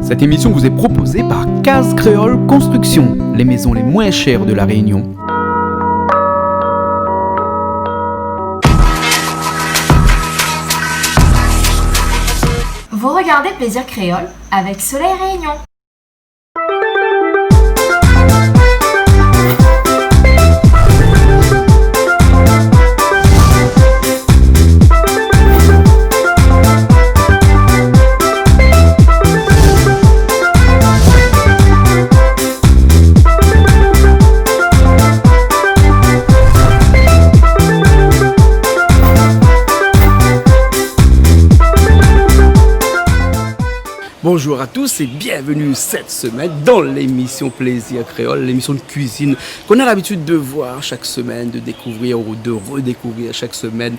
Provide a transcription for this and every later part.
Cette émission vous est proposée par Case Créole Construction, les maisons les moins chères de La Réunion. Vous regardez Plaisir Créole avec Soleil Réunion. Bonjour à tous et bienvenue cette semaine dans l'émission Plaisir Créole, l'émission de cuisine qu'on a l'habitude de voir chaque semaine, de découvrir ou de redécouvrir chaque semaine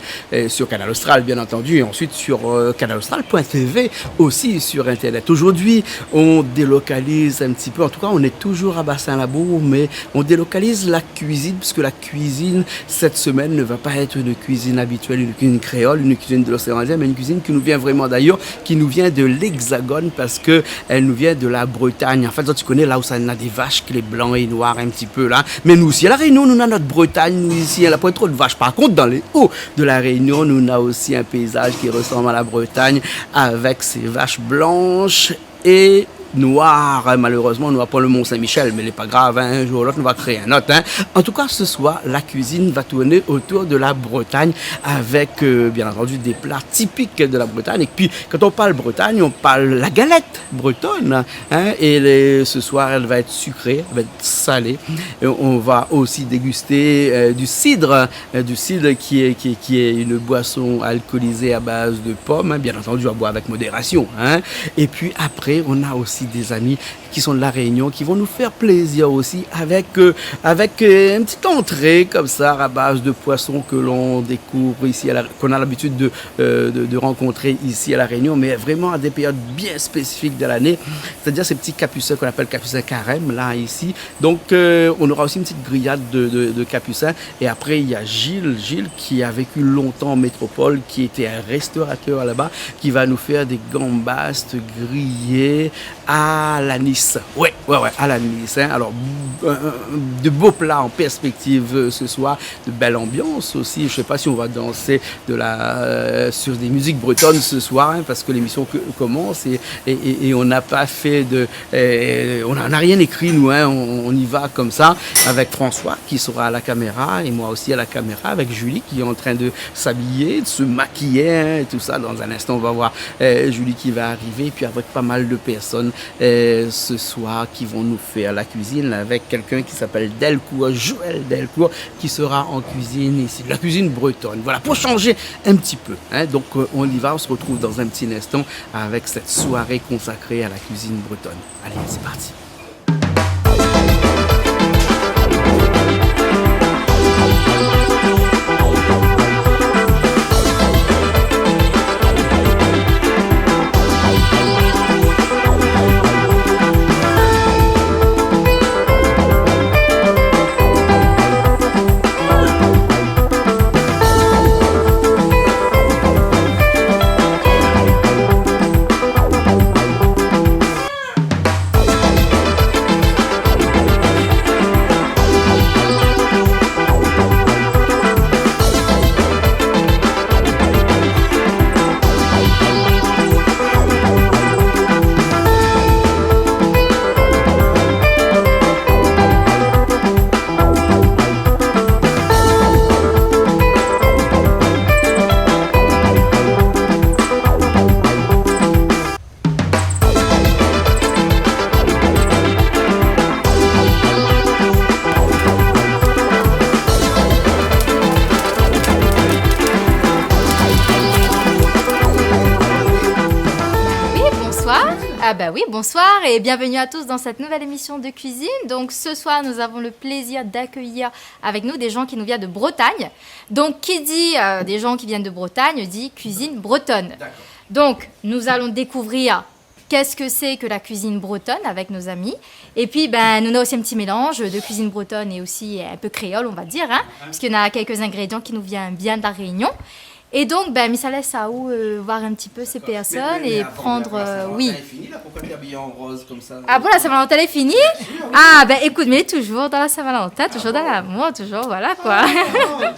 sur Canal Austral bien entendu et ensuite sur canalaustral.tv aussi sur internet. Aujourd'hui on délocalise un petit peu, en tout cas on est toujours à Bassin-Labour mais on délocalise la cuisine puisque la cuisine cette semaine ne va pas être une cuisine habituelle, une cuisine créole, une cuisine de l'océan Indien mais une cuisine qui nous vient vraiment d'ailleurs, qui nous vient de l'Hexagone parce qu'elle nous vient de la Bretagne. En fait, tu connais là où ça a des vaches, les blancs et noirs un petit peu là. Mais nous aussi, à La Réunion, nous avons notre Bretagne. Nous ici, elle n'a pas trop de vaches. Par contre, dans les hauts de La Réunion, nous avons aussi un paysage qui ressemble à la Bretagne avec ses vaches blanches et noir, malheureusement, nous va pas le Mont-Saint-Michel, mais il n'est pas grave, hein, un jour ou l'autre, on va créer un autre. Hein. En tout cas, ce soir, la cuisine va tourner autour de la Bretagne avec, bien entendu, des plats typiques de la Bretagne. Et puis, quand on parle Bretagne, on parle la galette bretonne. Hein, et ce soir, elle va être sucrée, elle va être salée. Et on va aussi déguster du cidre qui est une boisson alcoolisée à base de pommes, hein, bien entendu, à boire avec modération. Hein. Et puis après, on a aussi des amis qui sont de La Réunion qui vont nous faire plaisir aussi avec une petite entrée comme ça à base de poissons que l'on découvre ici, qu'on a l'habitude de rencontrer ici à La Réunion, mais vraiment à des périodes bien spécifiques de l'année, c'est-à-dire ces petits capucins qu'on appelle capucins carême là ici. Donc on aura aussi une petite grillade de capucins et après il y a Gilles qui a vécu longtemps en métropole, qui était un restaurateur là-bas, qui va nous faire des gambastes grillées à l'anis. Ouais, à l'anis. Hein. Alors, de beaux plats en perspective ce soir, de belle ambiance aussi. Je ne sais pas si on va danser sur des musiques bretonnes ce soir, hein, parce que l'émission commence et on n'a pas fait on n'a rien écrit, nous. Hein, on y va comme ça, avec François qui sera à la caméra et moi aussi à la caméra, avec Julie qui est en train de s'habiller, de se maquiller, hein, et tout ça. Dans un instant, on va voir Julie qui va arriver, puis avec pas mal de personnes ce soir qui vont nous faire la cuisine avec quelqu'un qui s'appelle Delcourt, Joël Delcourt, qui sera en cuisine ici, la cuisine bretonne. Voilà, pour changer un petit peu. Hein. Donc on y va, on se retrouve dans un petit instant avec cette soirée consacrée à la cuisine bretonne. Allez, c'est parti. Bonsoir et bienvenue à tous dans cette nouvelle émission de cuisine. Donc ce soir, nous avons le plaisir d'accueillir avec nous des gens qui nous viennent de Bretagne. Donc qui dit des gens qui viennent de Bretagne dit cuisine bretonne. D'accord. Donc nous allons découvrir qu'est-ce que c'est que la cuisine bretonne avec nos amis. Et puis, nous avons aussi un petit mélange de cuisine bretonne et aussi un peu créole, on va dire, hein, parce qu'il y en a quelques ingrédients qui nous viennent bien de la Réunion. Et donc, ben, Miss laisse à où voir un petit peu ces personnes et prendre... oui. C'est fini là, pourquoi tu es habillée en rose comme ça? Ah bon, la Saint-Valentin est finie? Ah, ben écoute, mais toujours dans la Saint-Valentin, toujours dans l'amour, toujours, voilà quoi.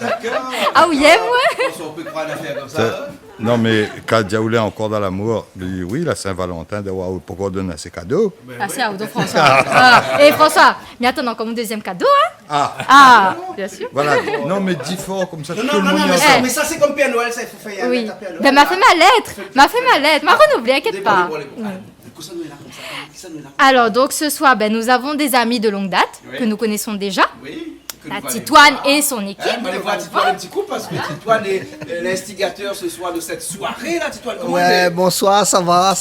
D'accord. Ah oui, moi. On peut croire une affaire comme ça. Non, mais quand Diaoulé est encore dans l'amour, oui, la Saint-Valentin, pourquoi donner ses cadeaux? Ah, c'est à vous, donc François. Ah, et François, mais attends, encore mon deuxième cadeau, hein? Ah, Bien sûr. voilà. Non, mais dis fort, comme ça, tout le monde y mais, entend. mais ça c'est comme Père Noël, ça il faut faire. Oui. Ben, m'a fait ma lettre, m'a renouvelé, inquiète pas. Alors, donc ce soir, ben, nous avons des amis de longue date que nous connaissons déjà. Oui. La Titoine et son équipe. On va aller voir Titoine un petit coup parce que Titoine est l'instigateur ce soir de cette soirée là, Titoine. Comment Ouais, bonsoir, ça va.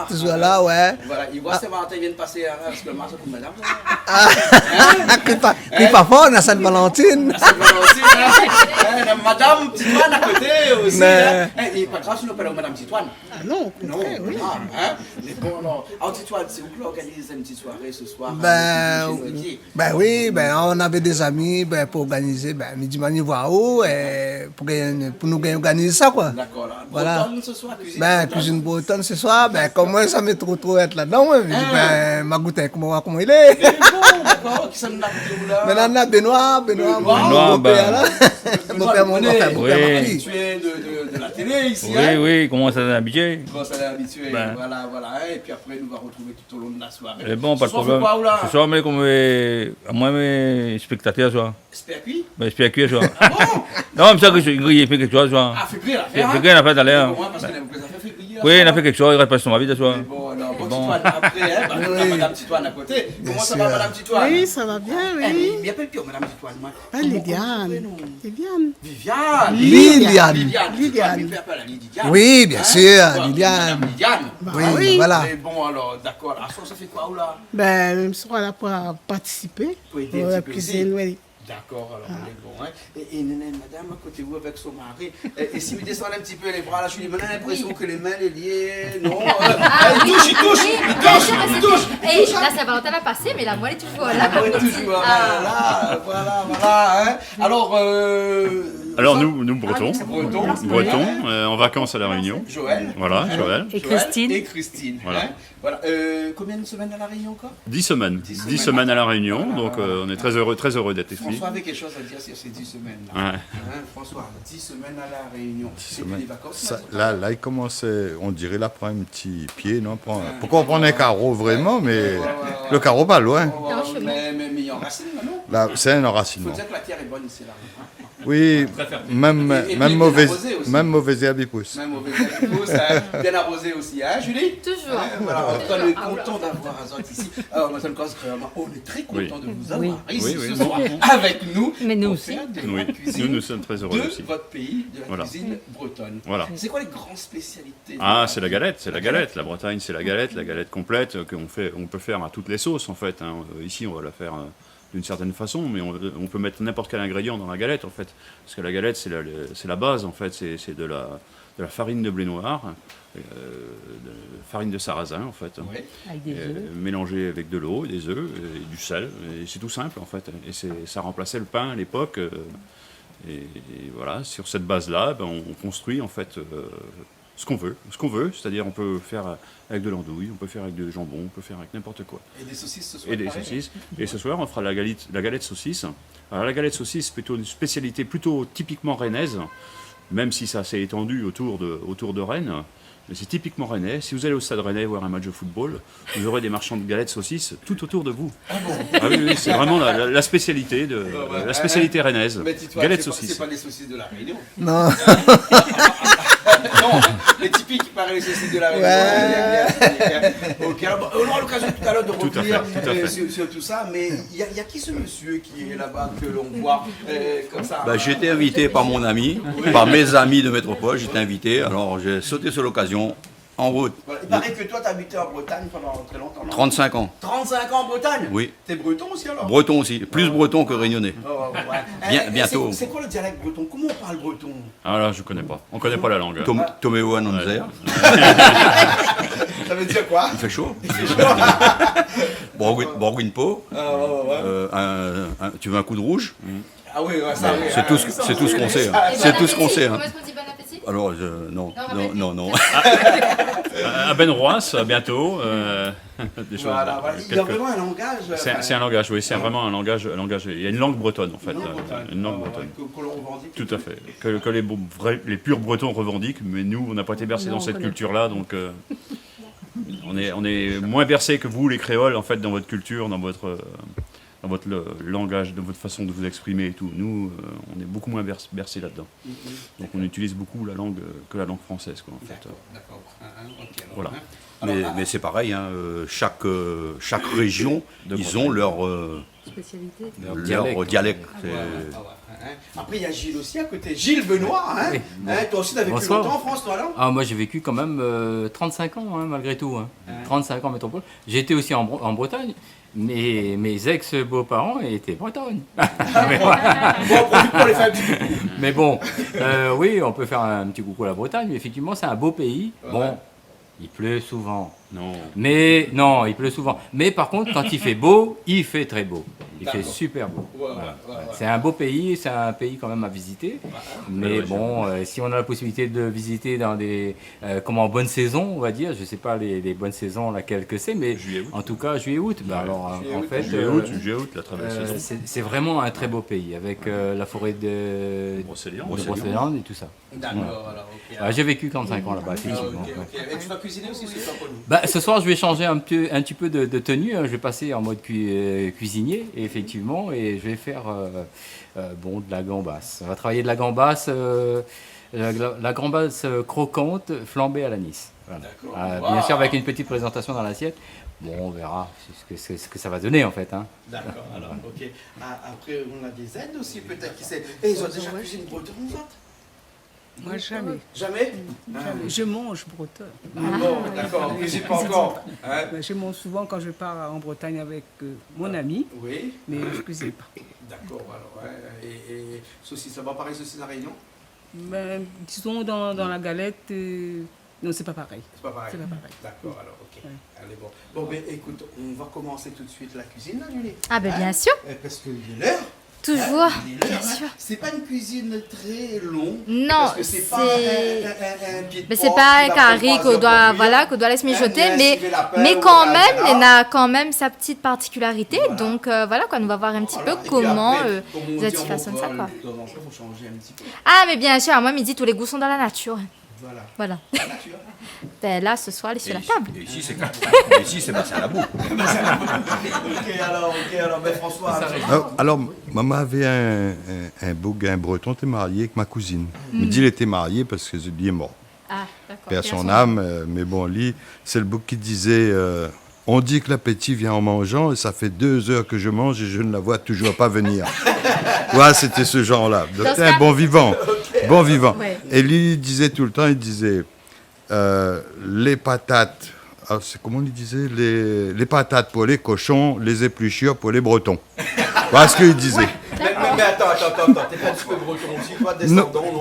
Toujours là, ouais. Voilà, il voit Saint-Valentin vient de passer parce que le marché pour madame. Crie pas fort, on a Sainte-Valentine. Madame Titoine à côté aussi. Mais- Il n'est pas grave si nous appelons Madame Titoine. Ah non, Non, oui. Mais bon, non. Alors Titoine, c'est où que l'organise une petite soirée ce soir? Oui, on avait des amis pour organiser, midi mani voir où, pour nous organiser ça, quoi. D'accord, là. Voilà. Bretonne ce soir, cuisine. Cuisine bretonne ce soir, comment ça m'est trop être là-dedans, moi. Je dis, ma goûter comment il est. Bon, d'accord. Qui ça nous a goûté où là? Maintenant, on a Benoît, mon beau-père, là. Mon père, mon frère, mon père, ma fille. Habitué de la télé ici. Oui, oui, comment ça s'est habitué? Bon, ça l'est habitué. Ben. Voilà. Et puis après, nous va retrouver tout au long de la soirée. C'est bon, pas de Ce soir, problème. fait quoi, ou là? Ce soir, mais comme à moi, mes spectateurs, tu vois. Espère cuit? Ben, j'espère que tu vois. Ah bon? Non, mais ça que je grille, fait quelque chose, tu vois. Ah, février là. Fait on a fait d'aller. Pour moi, parce que vous avez fait février. Oui, on a fait quelque chose, il reste pas sur ma vie, tu vois. Bon, alors, bon, Titoine, après, on a Madame Titoine à côté. Comment ça va, Madame Titoine? Oui, ça va bien, Eh, oui. mais il appelle plus Madame Titoine, moi. Ah, Lydiane. Lydiane. Viviane. Liliane. Liliane. Tu appelles la Liliane. Oui, bien sûr, Bon, Liliane. Madame Liliane. Oui, voilà. Mais bon, alors, d'accord. Alors, ça fait quoi, ou là? Ben, je serai là pour participer. Pour aider Pour un la petit peu cuisine, aussi. oui. D'accord, alors on est bon. Hein. Et madame, à côté de vous avec son mari, et si vous descendez un petit peu les bras, là, je suis maintenant l'impression que les mains, les liés, non. Il touche. Et là, Saint-Valentin va passer, mais la moelle est toujours là. Ouais, toujours, voilà. Hein. Alors nous Bretons, Bretons, en vacances à La Réunion. Joël. Voilà, Joël. Et Christine. Et Christine. Voilà. Hein. Voilà. Combien de semaines à La Réunion encore? 10 semaines. 10 semaines à La Réunion, donc on est très heureux d'être ici. François avait quelque chose à dire sur ces 10 semaines-là. Ouais. Hein, François, 10 semaines à La Réunion. Et puis les vacances, Ça, là, il commençait, on dirait, là, prend un petit pied, non? Pourquoi on prend un carreau vraiment, mais le carreau pas loin. mais il y en racine, non? Là, c'est un Il faut enracinement. dire que la terre est bonne ici, là. Oui, même Et puis mauvais arrosé aussi. même mauvais herbe il pousse. Même mauvais épouse, hein, bien arrosé aussi, hein, Julie? Toujours. Hein, voilà, on est content d'avoir Azot ici. Alors, Madame Cos, on est très content de vous avoir ici Oui. ce soir avec nous. Mais nous pour aussi. faire de Oui, la cuisine nous sommes très heureux de aussi. votre pays, de la Voilà. cuisine bretonne. Voilà. C'est quoi les grandes spécialités? Ah, c'est la galette. La Bretagne, c'est la galette complète on peut faire à toutes les sauces en fait. Hein. Ici, on va la faire d'une certaine façon, mais on peut mettre n'importe quel ingrédient dans la galette en fait. Parce que la galette, c'est la base en fait. C'est de la farine de blé noir, farine de sarrasin en fait. Oui. Mélangée avec de l'eau, des œufs et du sel. Et c'est tout simple en fait. Et ça remplaçait le pain à l'époque. Et voilà, sur cette base-là, on construit en fait ce qu'on veut, c'est-à-dire on peut faire avec de l'andouille, on peut faire avec du jambon, on peut faire avec n'importe quoi. Et des saucisses ce soir? Et des pareil? saucisses. Et ce soir, on fera la galette saucisse. Alors la galette saucisse, c'est plutôt une spécialité plutôt typiquement rennaise, même si ça s'est étendu autour de Rennes. Mais c'est typiquement rennais. Si vous allez au stade rennais voir un match de football, vous aurez des marchands de galettes saucisses tout autour de vous. Ah oui, c'est vraiment la spécialité la spécialité rennaise. Mais dis-toi, Galette c'est saucisse. pas les saucisses de la Réunion. Non. Non, les typiques qui paraissent les saucisses de la Réunion. Ok, alors, on aura l'occasion tout à l'heure de revenir tout à fait. sur tout ça, mais il y a qui ce monsieur qui est là-bas que l'on voit comme ça? J'ai été invité par mon ami, par mes amis de métropole, j'étais invité, alors j'ai sauté sur l'occasion, en route. Voilà. Il paraît que toi, tu as habité en Bretagne pendant très longtemps, non? 35 ans, 35 ans en Bretagne? oui. T'es breton aussi alors? Breton aussi, plus breton que réunionnais. Oh, ouais. Bientôt. C'est quoi le dialecte breton? Comment on parle breton? Ah là, je connais pas. On connaît pas la langue. Toméo Anonzer, Ça veut dire quoi? il fait chaud. Borguin Po, tu veux un coup de rouge? Ah oui, ouais, ça. C'est tout ce qu'on sait. Hein. C'est tout ce qu'on sait. Hein. Comment est-ce qu'on dit bon Alors, non. À Benroas, bientôt. Des choses, Voilà, voilà. Il y a vraiment un langage. C'est un langage, oui, c'est vraiment un langage. Il y a une langue bretonne, en fait. Une langue bretonne. Que l'on revendique. Tout à fait. Que les purs Bretons revendiquent, mais nous, on n'a pas été bercés dans cette culture-là, donc on est moins bercés que vous, les créoles, en fait, dans votre culture, dans votre langage, dans votre façon de vous exprimer et tout. Nous, on est beaucoup moins bercés là-dedans. Donc on utilise beaucoup la langue que la langue française, quoi, en fait. D'accord. Ok, alors, Voilà. Mais c'est pareil, hein, chaque région, ils ont leur dialecte. Après, il y a Gilles aussi à côté. Gilles Benoît, hein, Oui. toi aussi, tu as vécu Bonsoir. longtemps en France, toi, alors? Moi j'ai vécu quand même 35 ans, hein, malgré tout. 35 ans en métropole. J'ai été aussi en Bretagne, mais mes ex-beaux-parents étaient bretons. Mais voilà. Bon, on profite pour les faire un petit peu. Mais bon, oui, on peut faire un petit coucou à la Bretagne, mais effectivement c'est un beau pays. Bon, il pleut souvent. Mais non, il pleut souvent. Mais par contre, quand il fait beau, il fait très beau. Il fait super beau. Voilà. C'est un beau pays, c'est un pays quand même à visiter. Mais bon, si on a la possibilité de visiter dans des, comme en bonne saison, on va dire, je sais pas les bonnes saisons laquelle que c'est, mais en tout cas juillet-août. Alors en fait, juillet-août, la traversée. c'est vraiment un très beau pays avec la forêt de Brocéliande et tout ça. D'accord, alors, ok. J'ai vécu 45 ans là-bas, effectivement. Et tu vas cuisiner aussi ce soir pour nous? Ce soir, je vais changer un petit peu de tenue. Je vais passer en mode cuisinier, effectivement, et je vais faire de la gambasse. On va travailler de la gambasse, la gambasse croquante flambée à l'anis. Voilà. Bien sûr, avec une petite présentation dans l'assiette. Bon, on verra ce que ça va donner, en fait. Hein. D'accord, alors, ok. Après, on a des aides aussi, peut-être, qui sait. Et ils ont déjà cuisiné breton, vous autres? Moi, jamais. Jamais? Je mange breton. Bon, d'accord, on cuisine pas encore. Je mange souvent quand je pars en Bretagne avec mon ami. Oui. Mais je ne cuisine pas. D'accord, alors, et saucisse, ça va pareil, saucisse à Réunion? Disons dans la galette, non, c'est pas pareil. C'est pas pareil. D'accord, alors, ok. Allez, bon. Bon, ben écoute, on va commencer tout de suite la cuisine, là, Julie. Ah, ben bien sûr. Parce qu'il est l'heure. Toujours, bien sûr. C'est pas une cuisine très longue. Non, parce que c'est pas un pied de mais c'est porc pas qui un va carré prendre 3 qu'on heures doit, pour cuire. qu'on doit laisser mijoter, Bien mais ciser la pelle quand ou même, la il a quand même sa petite particularité. Voilà. Donc voilà, quoi, on va voir un petit peu Et puis comment après, comme on dit tu en façonnes ça, Mongol, quoi. de temps en temps, faut changer un petit peu. Ah, mais bien sûr, moi, midi, tous les goûts sont dans la nature. Voilà. La nature. Ben là, ce soir, elle est sur la table. Et ici, c'est passé à la boue. Ok, alors, ben François. Alors, maman avait un beau gars breton, t'es marié avec ma cousine. Il me dit qu'il était marié parce que lui est mort. Ah, d'accord. Père son âme, mais bon, lui, c'est le bouc qui disait on dit que l'appétit vient en mangeant et ça fait 2 heures que je mange et je ne la vois toujours pas venir. Ouais, c'était ce genre-là. Donc, c'était un bon vivant. Bon vivant. Ouais. Et lui, il disait tout le temps, il disait les patates, comment il disait les patates pour les cochons, les épluchures pour les bretons. Voilà ce qu'il disait. Mais attends, t'es pas un petit peu breton aussi, toi, descendant, non?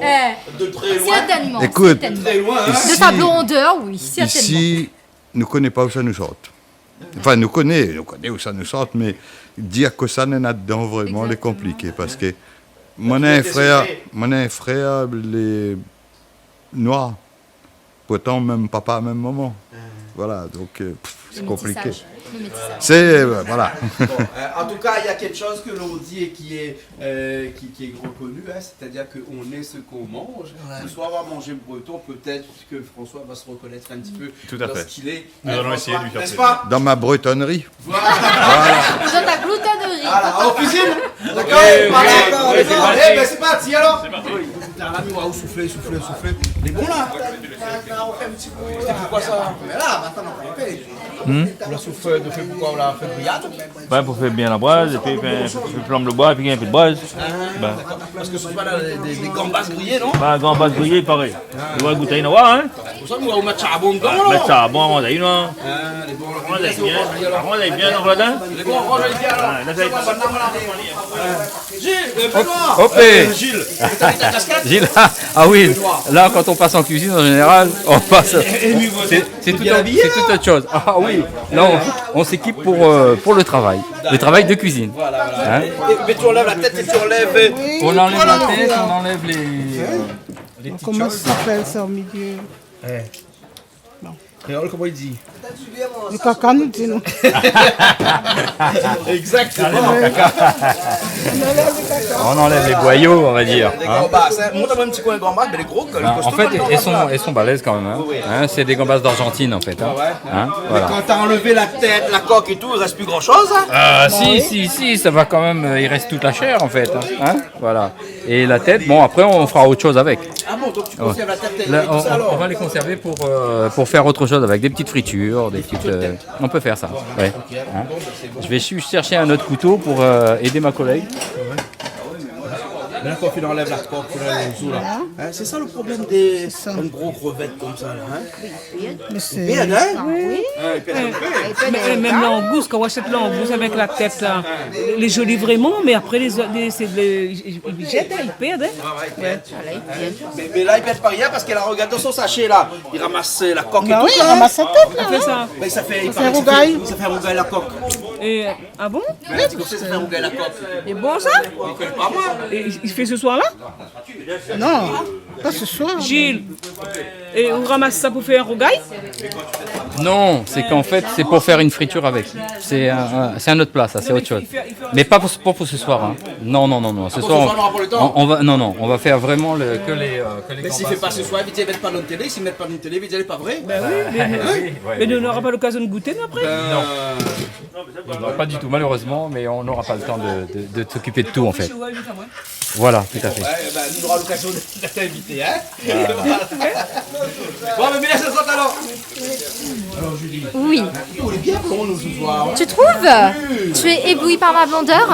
De très loin. Certainement. Écoute, De très loin, hein? De sa blondeur, oui, certainement. Ici, nous ne connaissons pas où ça nous sort. Enfin, nous connaissons où ça nous sort, mais dire que ça n'est dedans vraiment les compliqué. Parce que mon un frère, les noirs, pourtant même papa, même maman. Voilà, donc c'est compliqué. C'est, voilà. Bon, en tout cas, il y a quelque chose que l'on dit et qui est reconnu, hein, c'est-à-dire qu'on est ce qu'on mange. Ce soir, on va manger breton, peut-être que François va se reconnaître un petit peu dans ce qu'il est. Nous allons essayer de lui faire n'est-ce plaisir. pas? Dans ma bretonnerie. Dans ta gloutonnerie. Voilà, on cuisine. D'accord? Allez, ben c'est parti alors. C'est parti. Soufflez. Il est bon là? On fait un petit peu. Pourquoi ça? Mais là, maintenant, on fait. On l'a soufflé de fait pourquoi on l'a fait brillade? Pour faire bien la braise, et puis je plombe le bois, et puis un peu de braise. Parce que ce sont pas des gambas grillées, non? Gambas grillées, pareil. Tu vas goûter une fois, hein? Pour ça, nous allons mettre charbon dedans, là. Mettre ça, bon, on a une, hein? Les bons, On a bien, on a bien, on va là. les bons, on va bien, alors. Gilles, Benoît. Hop, Gilles, Gilles, ah oui, là quand on passe en cuisine en général, on passe. C'est toute autre chose. Ah oui, là on s'équipe pour le travail de cuisine. Voilà. Mais tu enlèves la tête et tu enlèves. On enlève la tête, on enlève Comment ça s'appelle ça au milieu? Créole, comment il dit? Le caca, nous disons. Exactement. On enlève les boyaux, on va dire. Hein. Montre un petit coin de gambas, mais les gros. En fait, elles sont balèzes quand même. Hein, c'est des gambas d'Argentine en fait. Hein. Hein, voilà. Quand t'as enlevé la tête, la coque et tout, il reste plus grand chose. Si, ça va quand même. Il reste toute la chair en fait. Hein, voilà. Et la tête, bon, après on fera autre chose avec. Ah bon, donc tu conserves la tête et Là, tout ça alors? on va les conserver pour faire autre chose avec des petites fritures, des petites. On peut faire ça. Ouais. Hein. Je vais juste chercher un autre couteau pour aider ma collègue. Maintenant, quand tu enlèves la coque, tu enlèves le zoo là. Hein, c'est ça le problème des gros crevettes comme ça là. Hein? Mais c'est... Bien, hein? Oui. Mais même l'angouste, quand on achète l'angouste avec la tête, là, les jolis vraiment, mais après, ils jettent, ils perdent. Ouais. Mais là, il pète pas rien parce qu'elle a regardé dans son sachet là. Il ramasse la coque et Bah tout. oui, là, il hein. ramasse sa tête là. On fait ça. Mais ça fait Ça fait rougaille. Ça fait rougaille la coque. Et, ah bon? C'est comme ça, ça fait rougaille la coque. Et bon ça? Il connaît pas moi. Et il fait ce soir-là? Non, pas ce soir. Gilles, et on ramasse ça pour faire un rougaille? Non, c'est qu'en fait, c'est pour faire une friture avec. C'est un autre plat, ça, c'est autre chose. Mais pas pour ce soir. Hein. Non. Ce soir, on va faire vraiment que les Mais s'il fait pas ce soir, il ne met pas dans la télé. S'il ne met pas dans la télé, il dit pas vrai. Ben oui, mais on n'aura pas l'occasion de goûter après? Non, pas du tout, malheureusement, mais on n'aura pas le temps de s'occuper de tout en fait. Voilà, tout à fait. Nous aurons l'occasion de t'inviter, hein? Bon, mais bien, ça sent alors. Alors, Julie. Oui. On est bien blond, nous, ce soir. Tu trouves? Tu es ébloui par ma blondeur?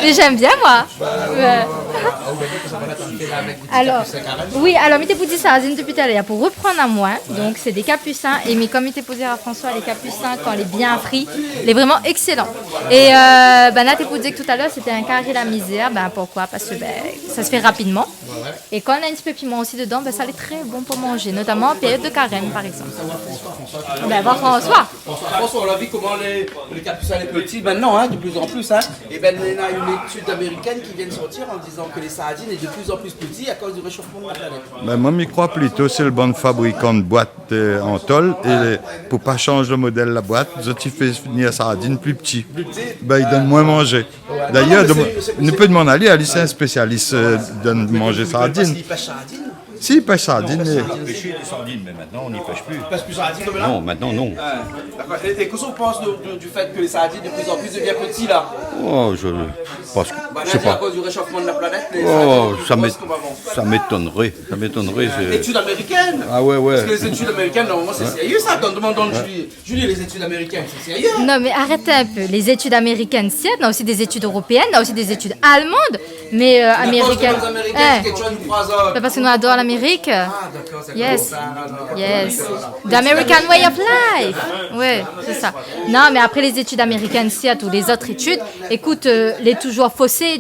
Mais j'aime bien moi. Ouais. Alors, oui, alors, mi t'ai posé ça depuis tout à l'heure pour reprendre à moi. Donc, c'est des capucins. Et mais comme il t'ai posé à François, les capucins, quand il est bien frit, il est vraiment excellent. Et là, t'es posé que tout à l'heure, c'était un carré la misère. Ben, pourquoi? Parce que ça se fait rapidement. Et quand on a un petit peu de piment aussi dedans, ça est très bon pour manger, notamment en période de carême, par exemple. Ben, voir François. François, on a vu comment les capucins les petits, maintenant, hein, de plus en plus. Hein, et ben, il y a une étude américaine qui vient de sortir en disant que les sardines sont de plus en plus petits à cause du réchauffement de la planète. Ben, moi, je crois plutôt c'est le bon fabricant de boîtes en tôle. Et pour ne pas changer le modèle de la boîte, ils fait venir la sardine plus petit. Ben, il donne moins manger. D'ailleurs, on peut demander à lui, c'est un spécialiste donne manger sardine. Si, il pêche sardine. On pêchait des sardines, mais maintenant on n'y pêche plus. Il pêche plus sardines comme là? Non, maintenant non. D'accord. Et qu'est-ce qu'on pense du fait que les sardines de plus en plus deviennent petits là? Oh, je sais À pas. cause du réchauffement de la planète, les Oh, sardines ça m'étonnerait. Ça m'étonnerait. Études américaines? Ah ouais. Parce que les études américaines, normalement, c'est sérieux ça. Demandons Julie. Julie, les études américaines, c'est sérieux? Non, mais arrêtez un peu. Les études américaines, si, on a aussi des études européennes, on a aussi des études allemandes, mais américaines. Les Américains, c'est quelque chose nous croisons. Parce que nous adorons l'Amérique. Ah, d'accord, c'est Yes. comme ça. Yes. The American way of life. Oui, c'est ça. Non, mais après les études américaines, si, à tous les autres études, écoute, les toujours faussées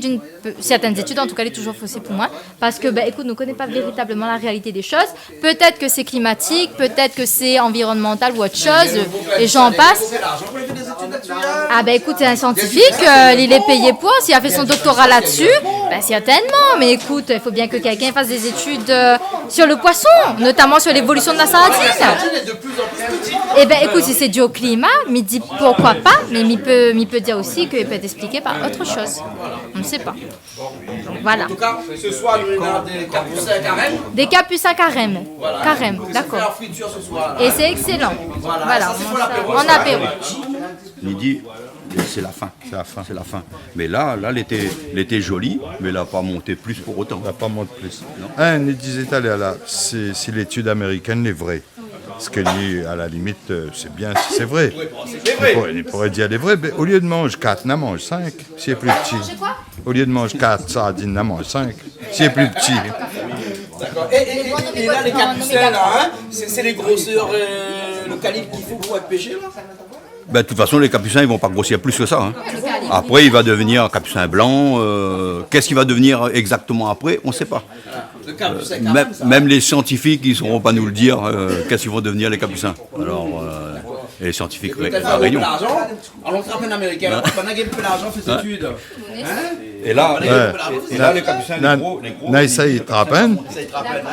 certaines études, en tout cas, les toujours faussées pour moi, parce que, écoute, nous ne connaissons pas véritablement la réalité des choses. Peut-être que c'est climatique, peut-être que c'est environnemental ou autre chose, et j'en passe. Ah, écoute, c'est un scientifique, il est payé pour, s'il a fait son doctorat là-dessus, certainement, mais écoute, il faut bien que quelqu'un fasse des études sur le poisson, notamment sur l'évolution de la sardine. Eh bien, écoute, si c'est dû au climat, il dit pourquoi pas, mais il peut dire aussi qu'il peut être expliqué par autre chose. On ne sait pas. Voilà. En tout cas, ce soir, nous avons des capucins carême. Des capucins carême. Carême, d'accord. Et c'est excellent. Voilà. En apéro. Midi, c'est la fin. C'est la fin. Mais là, l'été joli, mais il n'a pas monté plus pour autant. Il n'a pas monté plus. Il disait tout à l'heure, là, si l'étude américaine est vraie. Ce que dit, à la limite, c'est bien si c'est vrai. Il pourrait dire les vrais, mais au lieu de manger 4, n'en mange 5, s'il est plus petit. Au lieu de manger 4 sardines, n'en mange 5, s'il est plus petit. D'accord. Et là, les capucins, là, hein, c'est les grosseurs, le calibre qu'il faut pour être pêché, là? De toute façon, les capucins, ils ne vont pas grossir plus que ça. Hein. Après, il va devenir capucin blanc. Qu'est-ce qu'il va devenir exactement après? On ne sait pas. Même les scientifiques, ils ne sauront pas nous le dire, qu'est-ce qu'ils vont devenir les capucins. Alors, et scientifique Et à Réunion. l'argent, alors on trappe un américain, on a gagné de l'argent, fait ses études. Et là, les capucins, les gros, ça y trappen.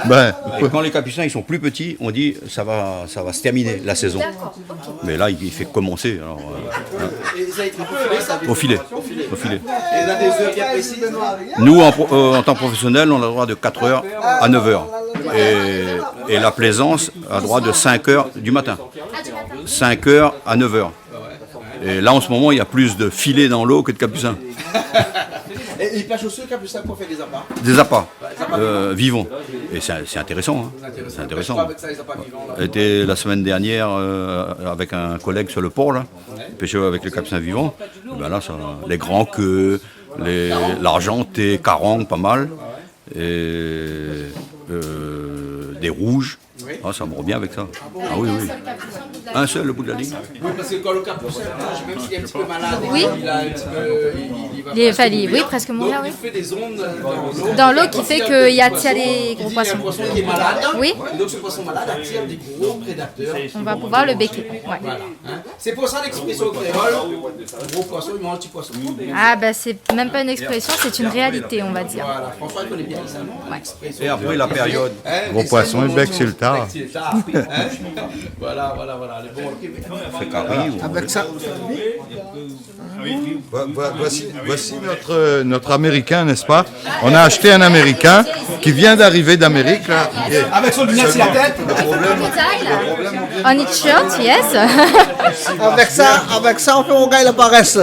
Ben, et quand les capucins ils sont plus petits, on dit ça va se terminer la saison. Mais là, il fait commencer. Alors, au filet. Et là, des heures bien précises. Nous, en tant que professionnels, on a le droit de 4h à 9h. Et la plaisance a droit de 5h du matin. 5h à 9h. Et là, en ce moment, il y a plus de filets dans l'eau que de capucins. Et ils pêchent aussi le capucin pour faire des appâts. Des appâts vivants. Et c'est intéressant. Hein. C'est intéressant. J'étais la semaine dernière avec un collègue sur le port, là, pêcher avec le capucin vivant. Ben là, les grands queues, l'argenté, carangue, pas mal. Et des rouges. Ah, ça me revient avec ça. Ah oui. Un seul au bout de la ligne. Oui, parce que quand le capucin, même s'il est un petit peu malade, Oui. il va oui, presque mourir, oui. il fait des ondes Dans l'eau qui fait qu'il attire les gros Il y a poissons. un poisson qui est malade. Oui. Et donc ce poisson malade attire des gros prédateurs. On va pouvoir le becquer. Ouais. Voilà. C'est pour ça l'expression créole, gros poisson, il mange petit poisson. Ah ben c'est même pas une expression, c'est une réalité, on va dire. Voilà, François connaît bien ça, non? Et après la période. Gros poisson, il bec sur le tard. Voilà. Les bons. Fait carré, Avec ça. Voici notre Américain, n'est-ce pas? On a acheté un Américain qui vient d'arriver d'Amérique. Là. Avec son lunettes sur la tête. On it shirt, yes. Avec ça, on fait on gagne la paresse.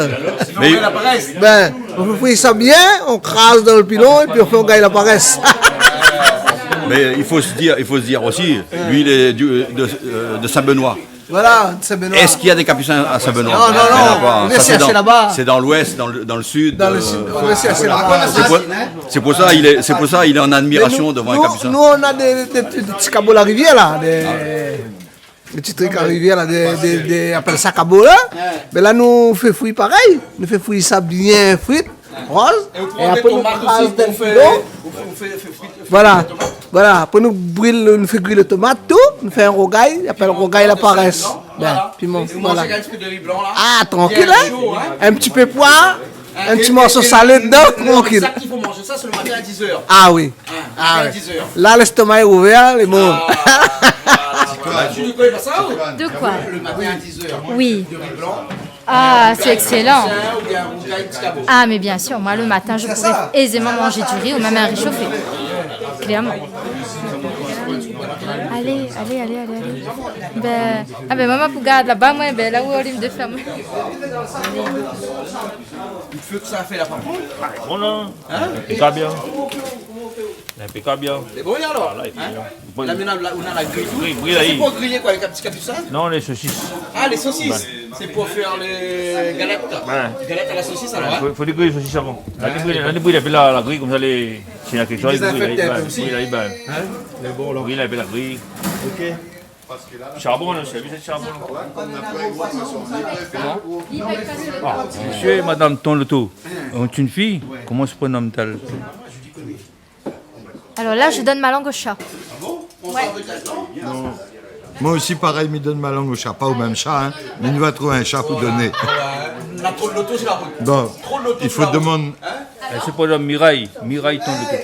Mais Ben, on fait ça bien, on crase dans le pilon et puis on fait on gagne la paresse. Mais il faut se dire aussi, lui il est de Saint-Benoît. Voilà, c'est Benoît. Est-ce qu'il y a des capucins à Saint-Benoît? Non, Il y en a pas. on Ça, est cherché là-bas. c'est dans l'ouest, dans le sud. Dans le sud, on est cherché là-bas. C'est pour ça il est en admiration devant un capucin. Nous, on a des petits cabots à la rivière là, des petits trucs à la rivière là, on appelle ça cabot là. Mais là, nous on fait fouiller pareil. Nous fait fouiller ça bien frite, rose. Et après, nous crase dans le pilon. Voilà, après nous fait griller le tomate, tout, nous fait un rogaille, on appelle rogaille la paresse. Ben, piment, voilà. Ah, tranquille, hein? Un petit peu poire, un petit morceau salé dedans, tranquille. C'est ça qu'il faut manger, ça c'est le matin à 10h. Ah oui. Ah, à 10h. Là, l'estomac est ouvert, les mots. Tu ne connais pas ça ou? De quoi? Le matin à 10h. Oui. De riz blanc. Ah, c'est excellent. Ou bien un rogaille petit cabot. Ah, mais bien sûr, moi le matin, je pourrais aisément manger du riz ou même un riz chauffé. Clairement. Allez. Ben maman, pour garder là-bas, moi, ben là où on me de faire. Le feu que ça a fait là par contre. Bon, non. Impeccable bien. Impeccable bien. C'est bon alors? Là, on a la grille. Grille, C'est pour griller quoi, les petits capucins? Non, les saucisses. Ah, les saucisses. C'est pour faire les galettes. Galettes à la saucisse alors, hein? Faut griller les saucisses avant. La grille, elle la grille comme ça, s'il y a quelque chose, la grille, la grille. Ok. Charbon, c'est vu, c'est charbon. Monsieur et madame Tonloto, ont une fille? Comment se prénomme-t-elle? Alors là, je donne ma langue au chat. Moi aussi, pareil, me donne ma langue au chat. Pas au même chat, hein, mais il va trouver un chat pour donner. La trop de loto, c'est la route. Bon, il faut demander. Elle se prénomme Mireille Tonloto.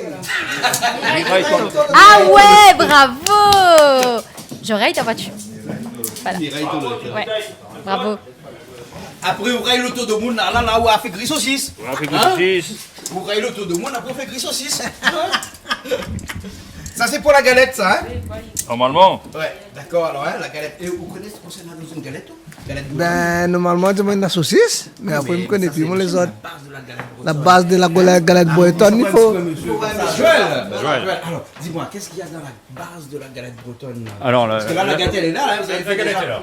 Ah ouais, bravo. J'aurais ta voiture. Voilà. Ouais, bravo. Après, vous avez l'auto de monde, là où on a fait gris saucisse. On a fait gris saucisse. Vous avez l'auto de monde, après on fait gris saucisse. Ça, c'est pour la galette, ça, hein? Normalement. Ouais, d'accord, alors, hein, la galette. Et vous connaissez concernant une galette? Ben, normalement, je mange la saucisse, mais après, je ne connais plus les autres. La base de la galette bretonne, il faut. Joël. Alors, dis-moi, qu'est-ce qu'il y a dans la base de la galette bretonne? Alors, parce que là, la galette, elle est là, hein, vous avez fait galette, là.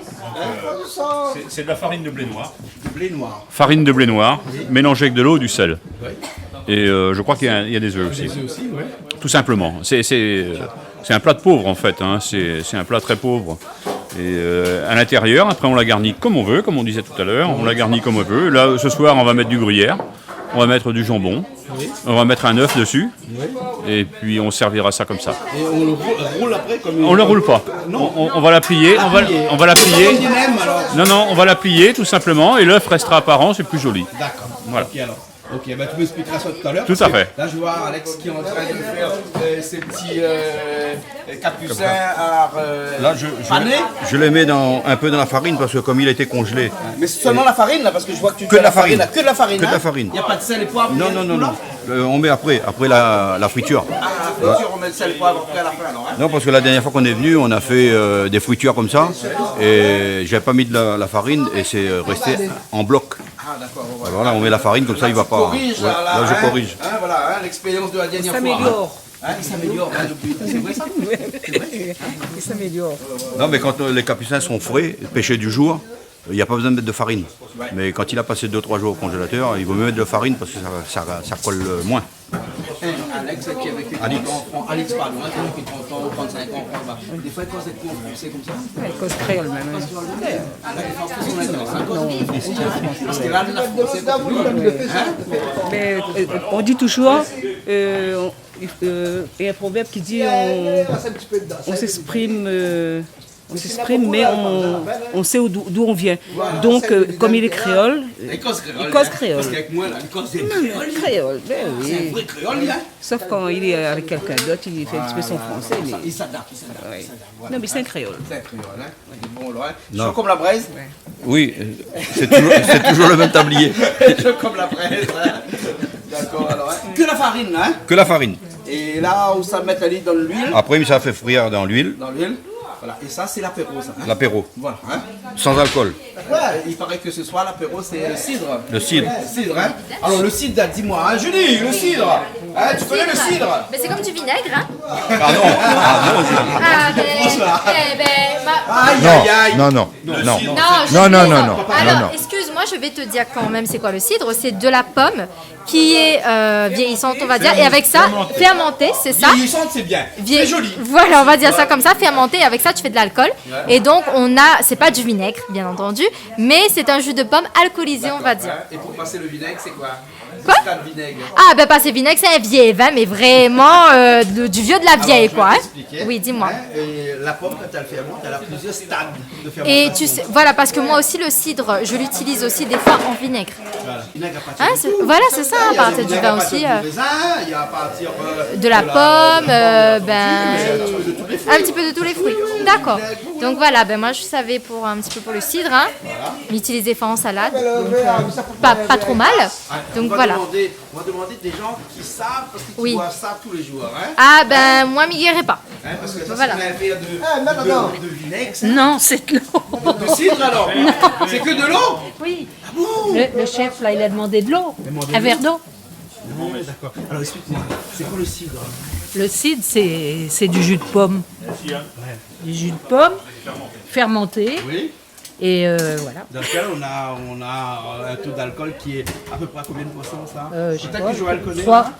C'est de la farine de blé noir. Blé noir. Farine de blé noir, mélangée avec de l'eau et du sel. Et je crois qu'il y a des œufs aussi. Tout simplement. C'est un plat de pauvre en fait. Hein. C'est un plat très pauvre. Et à l'intérieur, après on la garnit comme on veut, comme on disait tout à l'heure. On la garnit comme on veut. Là, ce soir, on va mettre du gruyère. on va mettre du jambon, on va mettre un œuf dessus, et puis on servira ça comme ça. Et on le roule après comme On ne le roule pas. On va la plier. On va la plier. Non, on va la plier tout simplement, et l'œuf restera apparent, c'est plus joli. D'accord. Voilà. Ok, alors. Ok, bah, tu m'expliqueras ça tout à l'heure. Tout à fait. Là, je vois Alex qui est en train de faire ces petits capucins à Là, paner. je les mets un peu dans la farine parce que comme il a été congelé. Mais c'est seulement la farine là, parce que je vois que tu Que fais de la farine. là. Que de la farine. Que de la farine. Il n'y a pas de sel et poivre. Non. On met après la friture. Ah, la friture, on met le sel et poivre après à la fin alors. Hein. Non, parce que la dernière fois qu'on est venu, on a fait des fritures comme ça, et j'ai pas mis de la farine, et c'est resté en bloc. Ah, d'accord. Alors là, on met la farine, comme ça, il va pas. Corrige, Ouais, là, je corrige. Hein, voilà, hein, l'expérience de la dernière fois. Il s'améliore depuis. C'est vrai ça? Il s'améliore. Non, mais quand les capucins sont frais, pêchés du jour, il n'y a pas besoin de mettre de farine. Mais quand il a passé 2-3 jours au congélateur, il vaut mieux mettre de la farine parce que ça colle moins. Alex qui est avec Alex parle, hein, qui est 30 ans, 35 ans, des fois il cause être français comme ça. Elle cause créole même. Ah, la défense de son intérêt, parce que là, la français, Mais on dit toujours, il y a un proverbe qui dit on s'exprime, mais on sait d'où on vient. Donc, comme il est créole, il cause créole. Parce qu'avec moi, là, il cause des Créole, ben oui. C'est un vrai créole, là. Sauf quand il est avec quelqu'un d'autre, il fait un petit peu son français. Mais... Il s'adapte. Oui. Non, mais c'est un créole. C'est un créole, hein. Il est bon, là. Chaud comme la braise. Oui, c'est toujours le même tablier. Chaud comme la braise, hein. D'accord, alors. Que la farine, hein. Que la farine. Et là, où ça met la lit dans l'huile. Après, ça fait frire dans l'huile. Dans l'huile. Voilà, et ça c'est l'apéro ça. Hein? L'apéro. Voilà. Hein? Sans alcool. Ouais, il paraît que ce soir l'apéro c'est le cidre. Le cidre. Le cidre, hein? Alors le cidre, dis-moi, hein, Julie, le cidre. Hein, tu connais le cidre? Mais c'est comme du vinaigre, hein? Ah non, Ah, Non. Alors, excuse-moi, je vais te dire quand même c'est quoi le cidre. C'est de la pomme qui est vieillissante, on va dire, et avec ça, fermentée, c'est ça? Vieillissante, c'est bien. C'est joli. Voilà, on va dire ça comme ça, fermenté, et avec ça, tu fais de l'alcool. Et donc, c'est pas du vinaigre, bien entendu, mais c'est un jus de pomme alcoolisé, on va dire. Et pour passer le vinaigre, c'est quoi? Quoi? Le vinaigre. Ah, ben passer vinaigre, c'est un vieil vin, mais vraiment du vieux de la vieille, quoi. Hein? Oui, dis-moi. Et la pomme, quand elle fermente, elle a plusieurs stades de fermentation. Et tu sais, voilà, parce que moi aussi, le cidre, je l'utilise aussi des fois en vinaigre. Voilà, vinaigre à partir Voilà, c'est ça, à partir du vin aussi. Il y a à partir de la pomme, un petit peu de tous les fruits. D'accord. Donc voilà, ben moi je savais pour un petit peu pour le cidre, hein, l'utiliser fois en salade, donc, pas trop mal. Donc voilà. On va demander des gens qui savent parce qu'ils boivent ça tous les jours. Hein? Ah ben moi m'y guéris pas. Hein, parce que ça voilà. c'est un verre de vinaigre. Ça. Non, c'est de l'eau. De cidre alors? C'est que de l'eau? Oui. Ah bon? Le chef, là, il a demandé de l'eau. Un verre d'eau. D'accord. Alors explique-moi, c'est quoi le cidre? Le cidre, c'est du jus de pomme. Du jus de pomme fermenté. Oui. Et voilà. Dans lequel on a un taux d'alcool qui est à peu près à combien de pourcents ça? Je sais pas, que Joël connaît. 3%.